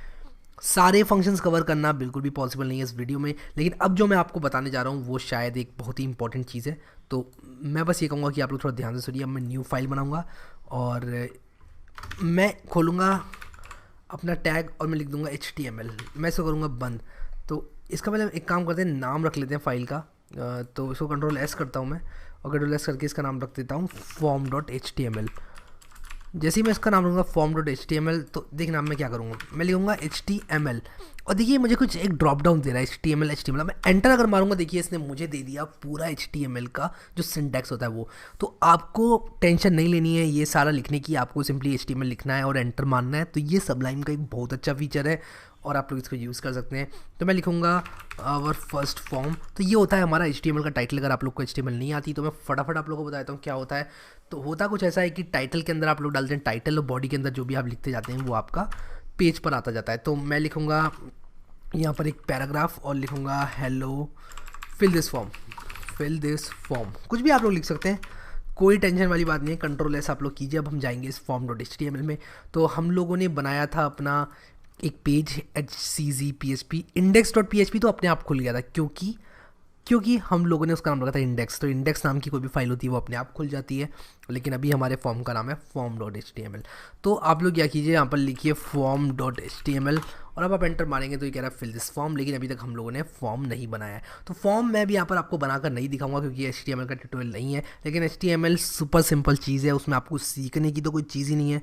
सारे फंक्शंस कवर करना बिल्कुल भी पॉसिबल नहीं है इस वीडियो में, लेकिन अब जो मैं आपको बताने जा रहा हूँ वो शायद एक बहुत ही इंपॉर्टेंट चीज़ है। तो मैं बस ये कहूँगा कि आप लोग थोड़ा ध्यान से सुनिए। अब मैं न्यू फाइल बनाऊँगा और मैं खोलूँगा अपना टैग और मैं लिख दूँगा HTML, मैं इसको करूँगा बंद। तो इसका पहले एक काम करते हैं, नाम रख लेते हैं फाइल का। तो इसको कंट्रोल S करता हूँ मैं, और कंट्रोल S करके इसका नाम रख देता हूँ form.html। जैसे ही मैं इसका नाम लूँगा form.html, तो देखना मैं क्या करूँगा, मैं लिखूँगा HTML, और देखिए मुझे कुछ एक ड्रॉप डाउन दे रहा है HTML। मैं एंटर अगर मारूंगा, देखिए इसने मुझे दे दिया पूरा HTML का जो सिंटैक्स होता है वो। तो आपको टेंशन नहीं लेनी है ये सारा लिखने की, आपको सिंपली HTML लिखना है और एंटर मारना है। तो ये सबलाइम का एक बहुत अच्छा फीचर है और आप लोग इसको यूज़ कर सकते हैं। तो मैं लिखूँगा आवर फर्स्ट फॉर्म, तो ये होता है हमारा HTML का टाइटल। अगर आप लोग को HTML नहीं आती तो मैं फटाफट आप लोगों को बताता हूँ क्या होता है। तो होता कुछ ऐसा है कि टाइटल के अंदर आप लोग डालते हैं टाइटल, और बॉडी के अंदर जो भी आप लिखते जाते हैं वो आपका पेज पर आता जाता है। तो मैं लिखूँगा यहाँ पर एक पैराग्राफ और लिखूँगा हेलो फिल दिस फॉर्म, कुछ भी आप लोग लिख सकते हैं, कोई टेंशन वाली बात नहीं है। कंट्रोल एस आप लोग कीजिए। अब हम जाएंगे इस form.html में। तो हम लोगों ने बनाया था अपना एक पेज HCZ PHP index.php तो अपने आप खुल गया था, क्योंकि हम लोगों ने उसका नाम रखा था इंडेक्स। तो इंडेक्स नाम की कोई भी फाइल होती है वो अपने आप खुल जाती है, लेकिन अभी हमारे फॉर्म का नाम है form.html। तो आप लोग क्या कीजिए, यहाँ पर लिखिए form.html और अब आप एंटर मारेंगे तो ये कह रहा है फिल दिस फॉर्म, लेकिन अभी तक हम लोगों ने फॉर्म नहीं बनाया है। तो फॉर्म मैं भी यहाँ पर आपको बनाकर नहीं दिखाऊंगा क्योंकि HTML का ट्यूटोरियल नहीं है, लेकिन HTML सुपर सिंपल चीज़ है, उसमें आपको सीखने की तो कोई चीज़ ही नहीं है।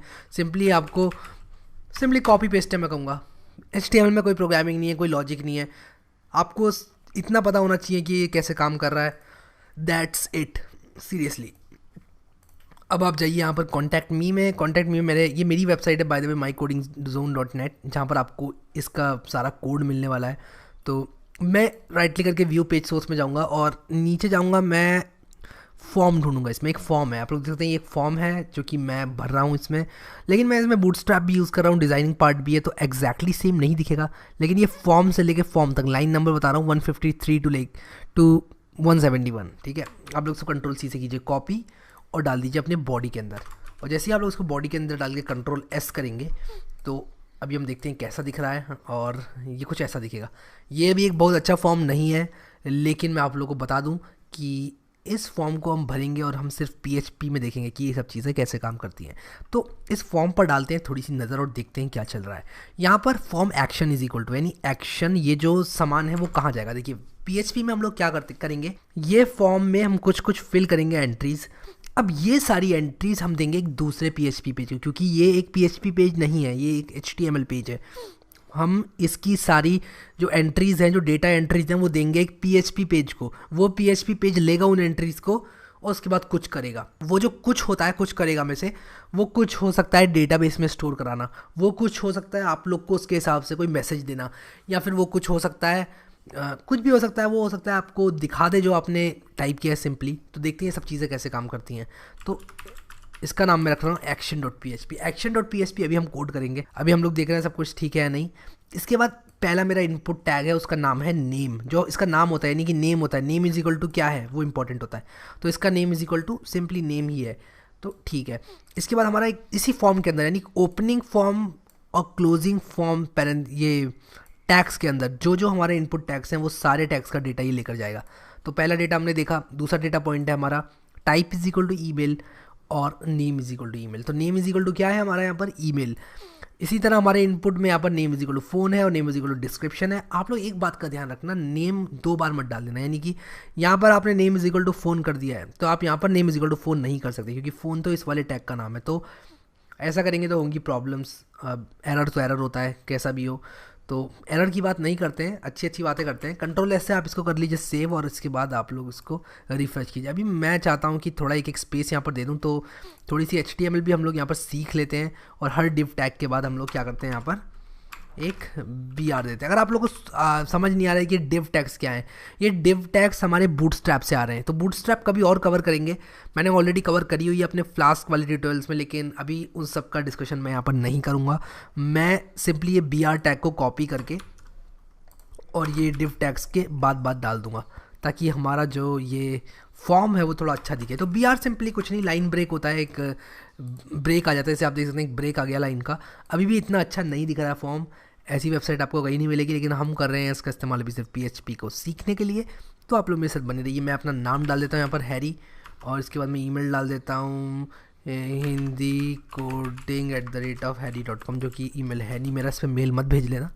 सिंपली कॉपी पेस्ट है मैं कहूँगा। HTML में कोई प्रोग्रामिंग नहीं है, कोई लॉजिक नहीं है, आपको इतना पता होना चाहिए कि ये कैसे काम कर रहा है, दैट्स इट, सीरियसली। अब आप जाइए यहाँ पर कॉन्टैक्ट मी में ये मेरी वेबसाइट है बाय द वे, mycodingzone.net, जहाँ पर आपको इसका सारा कोड मिलने वाला है। तो मैं राइट क्लिक करके व्यू पेज सोर्स में जाऊँगा और नीचे जाऊँगा, मैं फॉर्म ढूंढूंगा। इसमें एक फॉर्म है, आप लोग देख सकते हैं ये एक फॉर्म है जो कि मैं भर रहा हूँ इसमें, लेकिन मैं इसमें बूटस्ट्रैप भी यूज़ कर रहा हूँ, डिज़ाइनिंग पार्ट भी है, तो एग्जैक्टली सेम नहीं दिखेगा। लेकिन ये फॉर्म से लेके फॉर्म तक लाइन नंबर बता रहा हूँ 153 टू 171, ठीक है। आप लोग इसको कंट्रोल C से कीजिए कॉपी और डाल दीजिए अपने बॉडी के अंदर, और जैसे ही आप लोग इसको बॉडी के अंदर डाल के कंट्रोल S करेंगे तो अभी हम देखते हैं कैसा दिख रहा है, और ये कुछ ऐसा दिखेगा। ये भी एक बहुत अच्छा फॉर्म नहीं है, लेकिन मैं आप लोगों को बता दूं कि इस फॉर्म को हम भरेंगे और हम सिर्फ PHP में देखेंगे कि ये सब चीज़ें कैसे काम करती हैं। तो इस फॉर्म पर डालते हैं थोड़ी सी नज़र और देखते हैं क्या चल रहा है। यहाँ पर form action is equal to, यानी एक्शन, ये जो सामान है वो कहाँ जाएगा। देखिए PHP में हम लोग क्या करेंगे, ये फॉर्म में हम कुछ फिल करेंगे एंट्रीज। अब ये सारी एंट्रीज हम देंगे एक दूसरे PHP पेज को, क्योंकि ये एक PHP पेज नहीं है, ये एक HTML पेज है। हम इसकी सारी जो एंट्रीज़ हैं, जो डेटा एंट्रीज़ हैं, वो देंगे एक PHP पेज को। वो PHP पेज लेगा उन एंट्रीज़ को और उसके बाद कुछ करेगा। वो जो कुछ होता है, कुछ करेगा में से, वो कुछ हो सकता है डेटाबेस में स्टोर कराना, वो कुछ हो सकता है आप लोग को उसके हिसाब से कोई मैसेज देना, या फिर वो कुछ हो सकता है कुछ भी हो सकता है, वो हो सकता है आपको दिखा दे जो आपने टाइप किया है सिंपली। तो देखते हैं सब चीज़ें कैसे काम करती हैं। तो इसका नाम मैं रख रहा हूँ action.php। action.php अभी हम कोड करेंगे, अभी हम लोग देख रहे हैं सब कुछ ठीक है या नहीं। इसके बाद पहला मेरा इनपुट टैग है, उसका नाम है नेम। जो इसका नाम होता है, यानी कि नेम होता है, नेम इज इक्वल टू क्या है वो इंपॉर्टेंट होता है। तो इसका name is equal to simply name ही है, तो ठीक है। इसके बाद हमारा इसी फॉर्म के अंदर, यानी ओपनिंग फॉर्म और क्लोजिंग फॉर्म पैरेंट, ये टैग्स के अंदर जो हमारे इनपुट टैग्स हैं वो सारे टैग्स का डेटा ये लेकर जाएगा। तो पहला डेटा हमने देखा। दूसरा डेटा पॉइंट है हमारा type is equal to email और name is equal to email. तो नेम इज इक्वल टू क्या है हमारा यहाँ पर, ईमेल। इसी तरह हमारे इनपुट में यहाँ पर name is equal to phone है और name is equal to description है। आप लोग एक बात का ध्यान रखना, नेम 2 बार मत डाल देना, यानी कि यहाँ पर आपने name is equal to phone कर दिया है तो आप यहाँ पर name is equal to phone नहीं कर सकते, क्योंकि फ़ोन तो इस वाले टैग का नाम है। तो ऐसा करेंगे तो होंगी प्रॉब्लम्स। एरर तो एरर होता है कैसा भी हो, तो एरर की बात नहीं करते हैं, अच्छी बातें करते हैं। कंट्रोल एस से आप इसको कर लीजिए सेव, और इसके बाद आप लोग इसको रिफ्रेश कीजिए। अभी मैं चाहता हूँ कि थोड़ा एक स्पेस यहाँ पर दे दूँ, तो थोड़ी सी HTML भी हम लोग यहाँ पर सीख लेते हैं, और हर डिव टैग के बाद हम लोग क्या करते हैं, यहाँ पर एक BR देते हैं। अगर आप लोगों को समझ नहीं आ रहा है कि डिव टैग्स क्या है, ये डिव टैग्स हमारे बूटस्ट्रैप से आ रहे हैं। तो बूटस्ट्रैप कभी और कवर करेंगे, मैंने ऑलरेडी कवर करी हुई है अपने फ्लास्क वाले ट्यूटोरियल्स में, लेकिन अभी उन सब का डिस्कशन मैं यहाँ पर नहीं करूँगा। मैं सिंपली ये BR टैग को कॉपी करके और ये डिव टैग्स के बाद डाल दूंगा, ताकि हमारा जो ये फॉर्म है वो थोड़ा अच्छा दिखे। तो BR सिंपली कुछ नहीं, लाइन ब्रेक होता है, एक ब्रेक आ जाता है, जैसे आप देख सकते हैं एक ब्रेक आ गया लाइन का। अभी भी इतना अच्छा नहीं दिख रहा है फॉर्म, ऐसी वेबसाइट आपको कहीं नहीं मिलेगी, लेकिन हम कर रहे हैं इसका इस्तेमाल अभी सिर्फ PHP को सीखने के लिए। तो आप लोग मेरे साथ बने रहिए। मैं अपना नाम डाल देता हूँ यहाँ पर हैरी, और इसके बाद मैं ईमेल डाल देता हूँ hindicoding@harry.com, जो कि ईमेल है नहीं मेरा, इस पर मेल मत भेज लेना,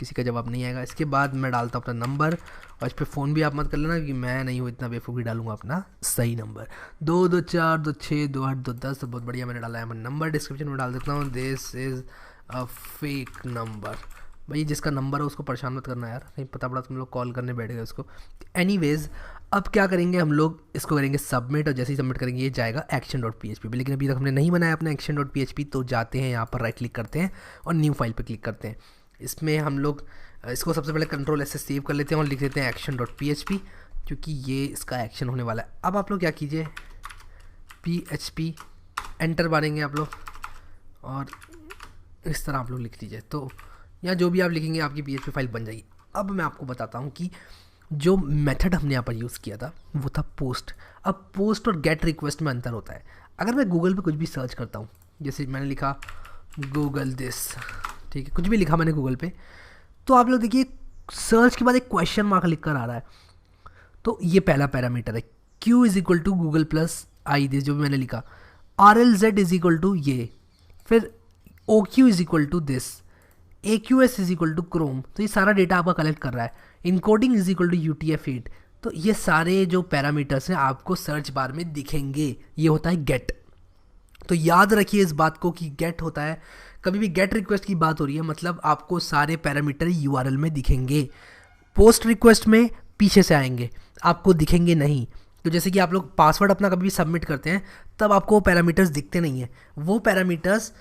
किसी का जवाब नहीं आएगा। इसके बाद मैं डालता हूँ अपना नंबर, और इस पर फ़ोन भी आप मत कर लेना, क्योंकि मैं नहीं हूँ इतना बेवकूफ़ी, डालूंगा अपना सही नंबर 2242628210। तो बहुत बढ़िया, मैंने डाला है अपना नंबर। डिस्क्रिप्शन में डाल देता हूँ this is a fake number. भाई जिसका नंबर है उसको परेशान मत करना यार, नहीं पता पड़ा तुम लोग कॉल करने बैठ गए उसको। एनीवेज, अब क्या करेंगे हम लोग, इसको करेंगे सबमिट, और जैसे ही सबमिट करेंगे ये जाएगा action.php पे। लेकिन अभी तक हमने नहीं बनाया अपना action.php, तो जाते हैं यहाँ पर राइट क्लिक करते हैं और न्यू फाइल पर क्लिक करते हैं। इसमें हम लोग इसको सबसे पहले कंट्रोल S से सेव कर लेते हैं और लिख देते हैं action.php, क्योंकि ये इसका एक्शन होने वाला है। अब आप लोग क्या कीजिए, PHP एंटर मारेंगे आप लोग, और इस तरह आप लोग लिख लीजिए। तो या जो भी आप लिखेंगे आपकी PHP फाइल बन जाएगी। अब मैं आपको बताता हूँ कि जो मेथड हमने यहाँ पर यूज़ किया था वो था पोस्ट। अब पोस्ट और गेट रिक्वेस्ट में अंतर होता है। अगर मैं गूगल पे कुछ भी सर्च करता हूँ, जैसे मैंने लिखा गूगल दिस, ठीक है, कुछ भी लिखा मैंने गूगल पे, तो आप लोग देखिए सर्च के बाद एक क्वेश्चन मार्क लिख कर आ रहा है। तो ये पहला पैरामीटर है, Q is equal to Google plus I this, जो भी मैंने लिखा, R L Z is equal to ये, फिर O Q is equal to this, A Q S is equal to Chrome. तो ये सारा डेटा आपका कलेक्ट कर रहा है। Encoding is equal to UTF-8। तो ये सारे जो पैरामीटर्स हैं आपको सर्च बार में दिखेंगे। ये होता है गेट। तो याद रखिए इस बात को कि गेट होता है, कभी भी गेट रिक्वेस्ट की बात हो रही है मतलब आपको सारे पैरामीटर URL में दिखेंगे। पोस्ट रिक्वेस्ट में पीछे से आएंगे, आपको दिखेंगे नहीं। तो जैसे कि आप लोग पासवर्ड अपना कभी भी सबमिट करते हैं तब आपको वो पैरामीटर्स दिखते नहीं हैं, वो पैरामीटर्स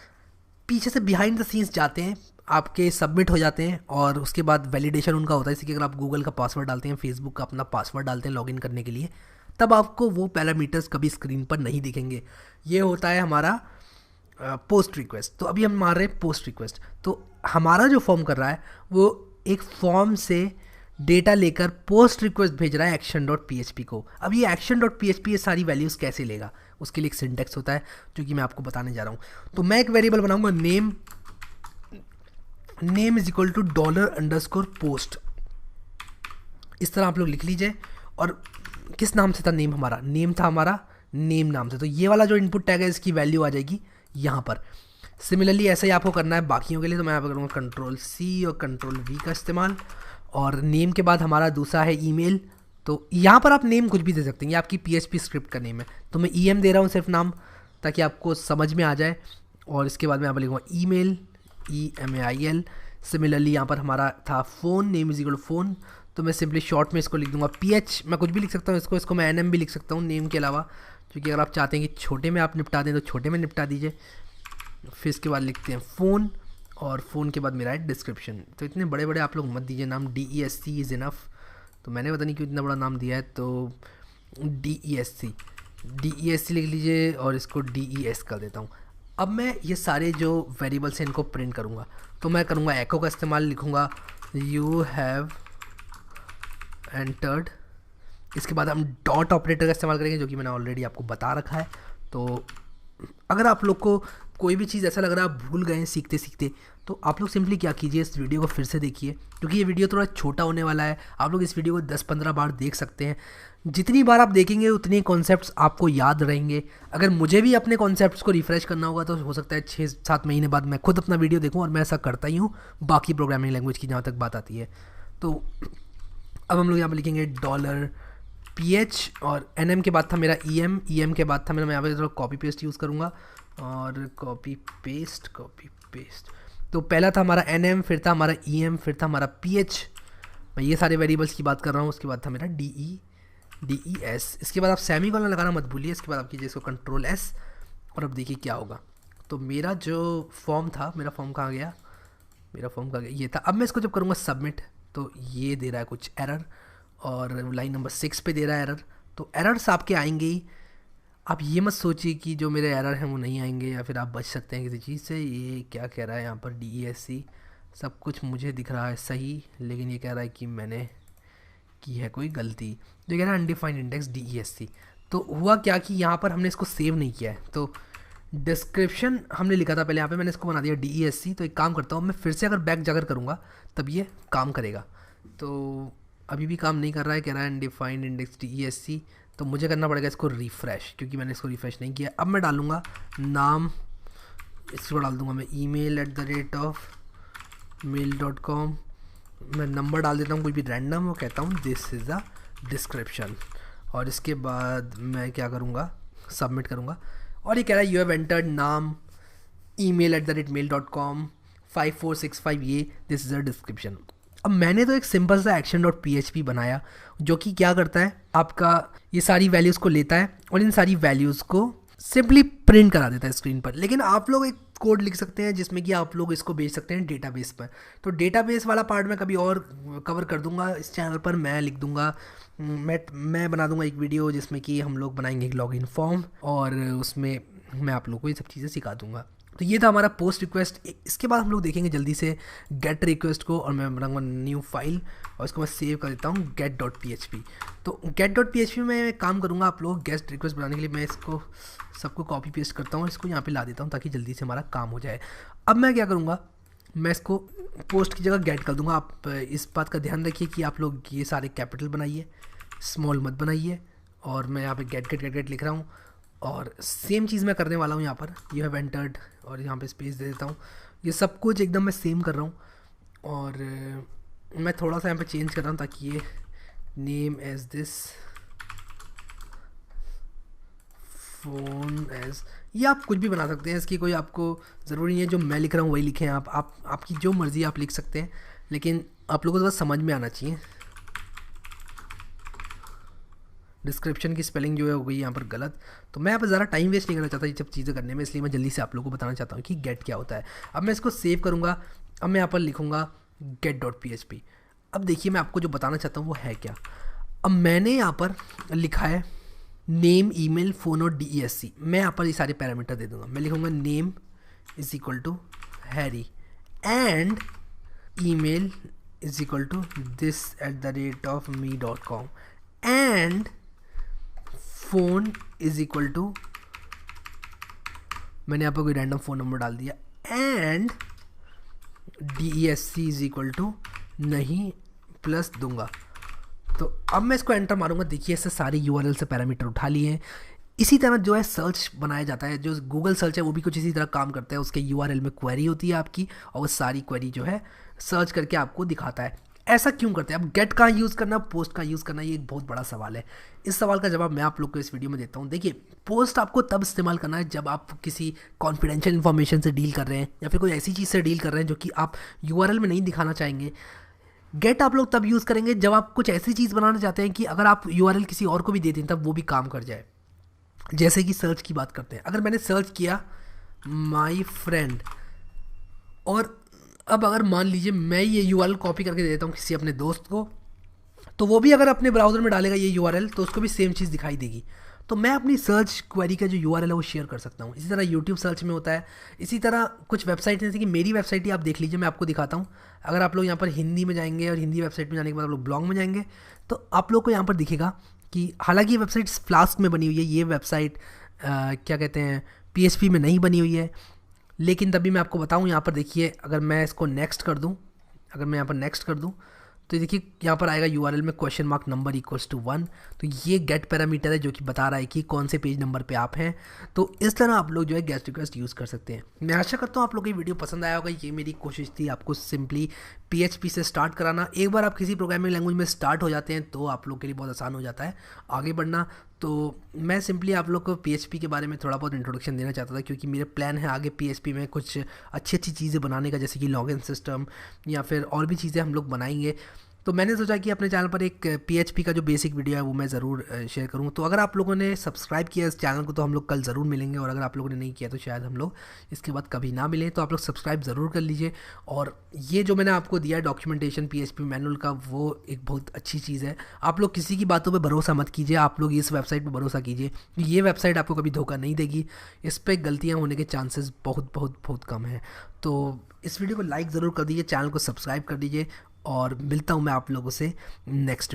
पीछे से बिहाइंड द सीन्स जाते हैं, आपके सबमिट हो जाते हैं और उसके बाद वैलिडेशन उनका होता है। जैसे कि अगर आप गूगल का पासवर्ड डालते हैं, फेसबुक का अपना पासवर्ड डालते हैं लॉगिन करने के लिए, तब आपको वो पैरामीटर्स कभी स्क्रीन पर नहीं दिखेंगे। ये होता है हमारा पोस्ट रिक्वेस्ट। तो अभी हम मार रहे हैं पोस्ट रिक्वेस्ट। तो हमारा जो फॉर्म कर रहा है वो एक फॉर्म से डेटा लेकर पोस्ट रिक्वेस्ट भेज रहा है action.php को। अब ये action.php ये सारी वैल्यूज़ कैसे लेगा, उसके लिए एक सिंटेक्स होता है जो कि मैं आपको बताने जा रहा हूँ। तो मैं एक वेरिएबल बनाऊंगा name is equal to $_post। इस तरह आप लोग लिख लीजिए। और किस नाम से था नेम, हमारा नेम था हमारा नेम नाम से। तो ये वाला जो इनपुट टैग है इसकी वैल्यू आ जाएगी यहाँ पर। सिमिलरली ऐसे ही आपको करना है बाकियों के लिए। तो मैं यहाँ पर करूँगा Ctrl+C और Ctrl+V का इस्तेमाल। और नेम के बाद हमारा दूसरा है ईमेल। तो यहाँ पर आप नेम कुछ भी दे सकते हैं, ये आपकी PHP स्क्रिप्ट का नेम है। तो मैं EM दे रहा हूँ सिर्फ नाम, ताकि आपको समझ में आ जाए। और इसके बाद मैं यहाँ पर लिखूँगा ईमेल, EMAIL। सिमिलरली यहाँ पर हमारा था phone, name is equal to phone. तो मैं सिंपली शॉर्ट में इसको लिख दूंगा PH। मैं कुछ भी लिख सकता हूँ इसको मैं NM भी लिख सकता हूँ नेम के अलावा, क्योंकि अगर आप चाहते हैं कि छोटे में आप निपटा दें तो छोटे में निपटा दीजिए। फिर इसके बाद लिखते हैं फ़ोन, और फ़ोन के बाद मेरा है डिस्क्रिप्शन। तो इतने बड़े बड़े आप लोग मत दीजिए नाम, DESC इज़ इनफ। तो मैंने पता नहीं क्यों इतना बड़ा नाम दिया है, तो DESC लिख लीजिए और इसको DES कर देता हूँ। अब मैं ये सारे जो वेरिएबल्स हैं इनको प्रिंट करूँगा। तो मैं करूँगा एको का इस्तेमाल, लिखूँगा यू हैव एंटर्ड। इसके बाद हम डॉट ऑपरेटर का इस्तेमाल करेंगे, जो कि मैंने ऑलरेडी आपको बता रखा है। तो अगर आप लोग को कोई भी चीज़ ऐसा लग रहा है आप भूल गए हैं सीखते सीखते, तो आप लोग सिंपली क्या कीजिए, इस वीडियो को फिर से देखिए, क्योंकि ये वीडियो थोड़ा छोटा होने वाला है। आप लोग इस वीडियो को 10-15 बार देख सकते हैं। जितनी बार आप देखेंगे उतने कॉन्सेप्ट्स आपको याद रहेंगे। अगर मुझे भी अपने कॉन्सेप्ट्स को रिफ्रेश करना होगा तो हो सकता है 6-7 महीने बाद मैं खुद अपना वीडियो देखूँ, और मैं ऐसा करता ही हूँ बाकी प्रोग्रामिंग लैंग्वेज की जहाँ तक बात आती है। तो अब हम लोग यहाँ पर लिखेंगे $PH, और NM के बाद था मेरा EM के बाद था मेरा, मैं यहाँ पर थोड़ा कॉपी पेस्ट यूज़ करूँगा, और कॉपी पेस्ट। तो पहला था हमारा NM, फिर था हमारा EM, फिर था हमारा PH। मैं ये सारे वेरिएबल्स की बात कर रहा हूँ। उसके बाद था मेरा DES। इसके बाद आप सेमीकोलन लगाना मत भूलिए। इसके बाद आप कीजिए इसको Ctrl+S, और अब देखिए क्या होगा। तो मेरा जो फॉर्म था, मेरा फॉर्म कहाँ गया, ये था। अब मैं इसको जब करूँगा सबमिट, तो ये दे रहा है कुछ एरर, और लाइन नंबर 6 पे दे रहा है एरर। तो एरर्स आपके आएंगे ही। आप ये मत सोचिए कि जो मेरे एरर हैं वो नहीं आएंगे, या फिर आप बच सकते हैं किसी चीज़ से। ये क्या कह रहा है यहाँ पर, DESC सब कुछ मुझे दिख रहा है सही, लेकिन ये कह रहा है कि मैंने की है कोई गलती। जो कह रहा है अनडिफाइंड इंडेक्स DESC। तो हुआ क्या कि यहाँ पर हमने इसको सेव नहीं किया है। तो डिस्क्रिप्शन हमने लिखा था पहले, यहाँ पे मैंने इसको बना दिया DESC। तो एक काम करता हूँ, मैं फिर से अगर बैक जाकर करूँगा तब ये काम करेगा। तो अभी भी काम नहीं कर रहा है, कह रहा है अनडिफाइंड इंडेक्स DESC। तो मुझे करना पड़ेगा इसको रिफ़्रेश, क्योंकि मैंने इसको रिफ़्रेश नहीं किया। अब मैं डालूँगा नाम, इसको डाल दूँगा मैं email@mail.com। मैं नंबर डाल देता हूँ कोई भी रैंडम, और कहता हूँ दिस इज़ द डिस्क्रिप्शन। और इसके बाद मैं क्या करूँगा, सबमिट करूँगा, और ये कह रहा है यू हैव एंटर्ड नाम email@mail.com 5465, ये दिस इज़ द डिस्क्रिप्शन। अब मैंने तो एक सिंपल सा action.php बनाया, जो कि क्या करता है, आपका ये सारी वैल्यूज़ को लेता है और इन सारी वैल्यूज़ को सिंपली प्रिंट करा देता है स्क्रीन पर। लेकिन आप लोग एक कोड लिख सकते हैं जिसमें कि आप लोग इसको भेज सकते हैं डेटाबेस पर। तो डेटाबेस वाला पार्ट मैं कभी और कवर कर दूंगा इस चैनल पर। मैं लिख दूंगा, मैं बना दूंगा एक वीडियो जिसमें कि हम लोग बनाएंगे एक लॉगिन फॉर्म, और उसमें मैं आप लोग को ये सब चीज़ें सिखा दूंगा। तो ये था हमारा पोस्ट रिक्वेस्ट। इसके बाद हम लोग देखेंगे जल्दी से गेट रिक्वेस्ट को, और मैं बनाऊंगा न्यू फाइल, और इसको मैं सेव कर देता हूँ get.php। तो get.php में मैं काम करूँगा आप लोग गेस्ट रिक्वेस्ट बनाने के लिए। मैं इसको सबको कॉपी पेस्ट करता हूँ, इसको यहाँ पे ला देता हूँ ताकि जल्दी से हमारा काम हो जाए। अब मैं क्या करूँगा, मैं इसको पोस्ट की जगह गेट कर दूंगा। आप इस बात का ध्यान रखिए कि आप लोग ये सारे कैपिटल बनाइए, स्मॉल मत बनाइए। और मैं यहाँ पे गेट गेट गेट गेट लिख रहा हूँ और सेम चीज़ मैं करने वाला हूँ यहाँ पर। यू हैव एंटर्ड और यहाँ पे स्पेस दे देता हूँ। ये सब कुछ एकदम मैं सेम कर रहा हूँ और मैं थोड़ा सा यहाँ पे चेंज कर रहा हूँ ताकि ये name as this, phone as, ये आप कुछ भी बना सकते हैं। इसकी कोई आपको ज़रूरी नहीं है जो मैं लिख रहा हूँ वही लिखें आप आपकी जो मर्ज़ी आप लिख सकते हैं, लेकिन आप लोगों को बस समझ में आना चाहिए। डिस्क्रिप्शन की स्पेलिंग जो है हो गई यहाँ पर गलत, तो मैं यहाँ पर ज़्यादा टाइम वेस्ट नहीं करना चाहता ये सब चीज़ें करने में, इसलिए मैं जल्दी से आप लोगों को बताना चाहता हूँ कि गेट क्या होता है। अब मैं इसको सेव करूँगा। अब मैं यहाँ पर लिखूँगा get.php। अब देखिए मैं आपको जो बताना चाहता हूँ वो है क्या। अब मैंने यहाँ पर लिखा है नेम, ईमेल, फ़ोन और DESC। मैं यहाँ पर ये सारे पैरामीटर दे दूँगा। मैं लिखूँगा name is equal to Harry and email is equal to this@me.com and phone is equal to, मैंने यहाँ पर कोई रैंडम फ़ोन नंबर डाल दिया, and DESC is equal to नहीं प्लस दूंगा। तो अब मैं इसको एंटर मारूंगा। देखिए इससे सारे URL से पैरामीटर उठा लिए हैं। इसी तरह जो है सर्च बनाया जाता है, जो गूगल सर्च है वो भी कुछ इसी तरह काम करता है। उसके URL में क्वेरी होती है आपकी और वो सारी क्वेरी जो है सर्च करके आपको दिखाता है। ऐसा क्यों करते हैं? अब गेट कहाँ यूज़ करना, पोस्ट कहाँ यूज़ करना, ये एक बहुत बड़ा सवाल है। इस सवाल का जवाब मैं आप लोग को इस वीडियो में देता हूँ। देखिए पोस्ट आपको तब इस्तेमाल करना है जब आप किसी कॉन्फिडेंशियल इन्फॉर्मेशन से डील कर रहे हैं या फिर कोई ऐसी चीज़ से डील कर रहे हैं जो कि आप URL में नहीं दिखाना चाहेंगे। गेट आप लोग तब यूज़ करेंगे जब आप कुछ ऐसी चीज़ बनाना चाहते हैं कि अगर आप URL किसी और को भी दे दें तब वो भी काम कर जाए। जैसे कि सर्च की बात करते हैं, अगर मैंने सर्च किया माई फ्रेंड, और अब अगर मान लीजिए मैं ये URL कॉपी करके दे देता हूँ किसी अपने दोस्त को, तो वो भी अगर अपने ब्राउज़र में डालेगा ये URL तो उसको भी सेम चीज़ दिखाई देगी। तो मैं अपनी सर्च क्वेरी का जो URL है वो शेयर कर सकता हूँ। इसी तरह यूट्यूब सर्च में होता है। इसी तरह कुछ वेबसाइट जैसे कि मेरी वेबसाइट ही आप देख लीजिए, मैं आपको दिखाता हूँ। अगर आप लोग यहाँ पर हिंदी में जाएंगे और हिंदी वेबसाइट में जाने के बाद आप लोग ब्लॉग में जाएंगे तो आप लोग को यहाँ पर दिखेगा कि हालांकि ये वेबसाइट फ्लास्क में बनी हुई है, ये वेबसाइट क्या कहते हैं PHP में नहीं बनी हुई है, लेकिन तभी मैं आपको बताऊँ। यहाँ पर देखिए अगर मैं इसको नेक्स्ट कर दूँ, अगर मैं यहाँ पर नेक्स्ट कर दूँ तो देखिए यहाँ पर आएगा URL में question mark number equals to 1। तो ये गेट पैरामीटर है जो कि बता रहा है कि कौन से पेज नंबर पे आप हैं। तो इस तरह आप लोग जो है गेट रिक्वेस्ट यूज़ कर सकते हैं। मैं आशा करता हूँ आप लोग को ये वीडियो पसंद आया होगा। ये मेरी कोशिश थी आपको सिंपली PHP से स्टार्ट कराना। एक बार आप किसी प्रोग्रामिंग लैंग्वेज में स्टार्ट हो जाते हैं तो आप लोग के लिए बहुत आसान हो जाता है आगे बढ़ना। तो मैं सिंपली आप लोग को PHP के बारे में थोड़ा बहुत इंट्रोडक्शन देना चाहता था, क्योंकि मेरे प्लान है आगे PHP में कुछ अच्छी अच्छी चीज़ें बनाने का, जैसे कि लॉगिन सिस्टम या फिर और भी चीज़ें हम लोग बनाएंगे। तो मैंने सोचा कि अपने चैनल पर एक PHP का जो बेसिक वीडियो है वो मैं ज़रूर शेयर करूँ। तो अगर आप लोगों ने सब्सक्राइब किया इस चैनल को तो हम लोग कल ज़रूर मिलेंगे, और अगर आप लोगों ने नहीं किया तो शायद हम लोग इसके बाद कभी ना मिलें। तो आप लोग सब्सक्राइब ज़रूर कर लीजिए। और ये जो मैंने आपको दिया है डॉक्यूमेंटेशन PHP मैनुअल का, वो एक बहुत अच्छी चीज़ है। आप लोग किसी की बातों पर भरोसा मत कीजिए, आप लोग इस वेबसाइट पर भरोसा कीजिए। ये वेबसाइट आपको कभी धोखा नहीं देगी, इस पर गलतियाँ होने के चांसेस बहुत बहुत बहुत कम हैं। तो इस वीडियो को लाइक ज़रूर कर दीजिए, चैनल को सब्सक्राइब कर दीजिए, और मिलता हूँ मैं आप लोगों से नेक्स्ट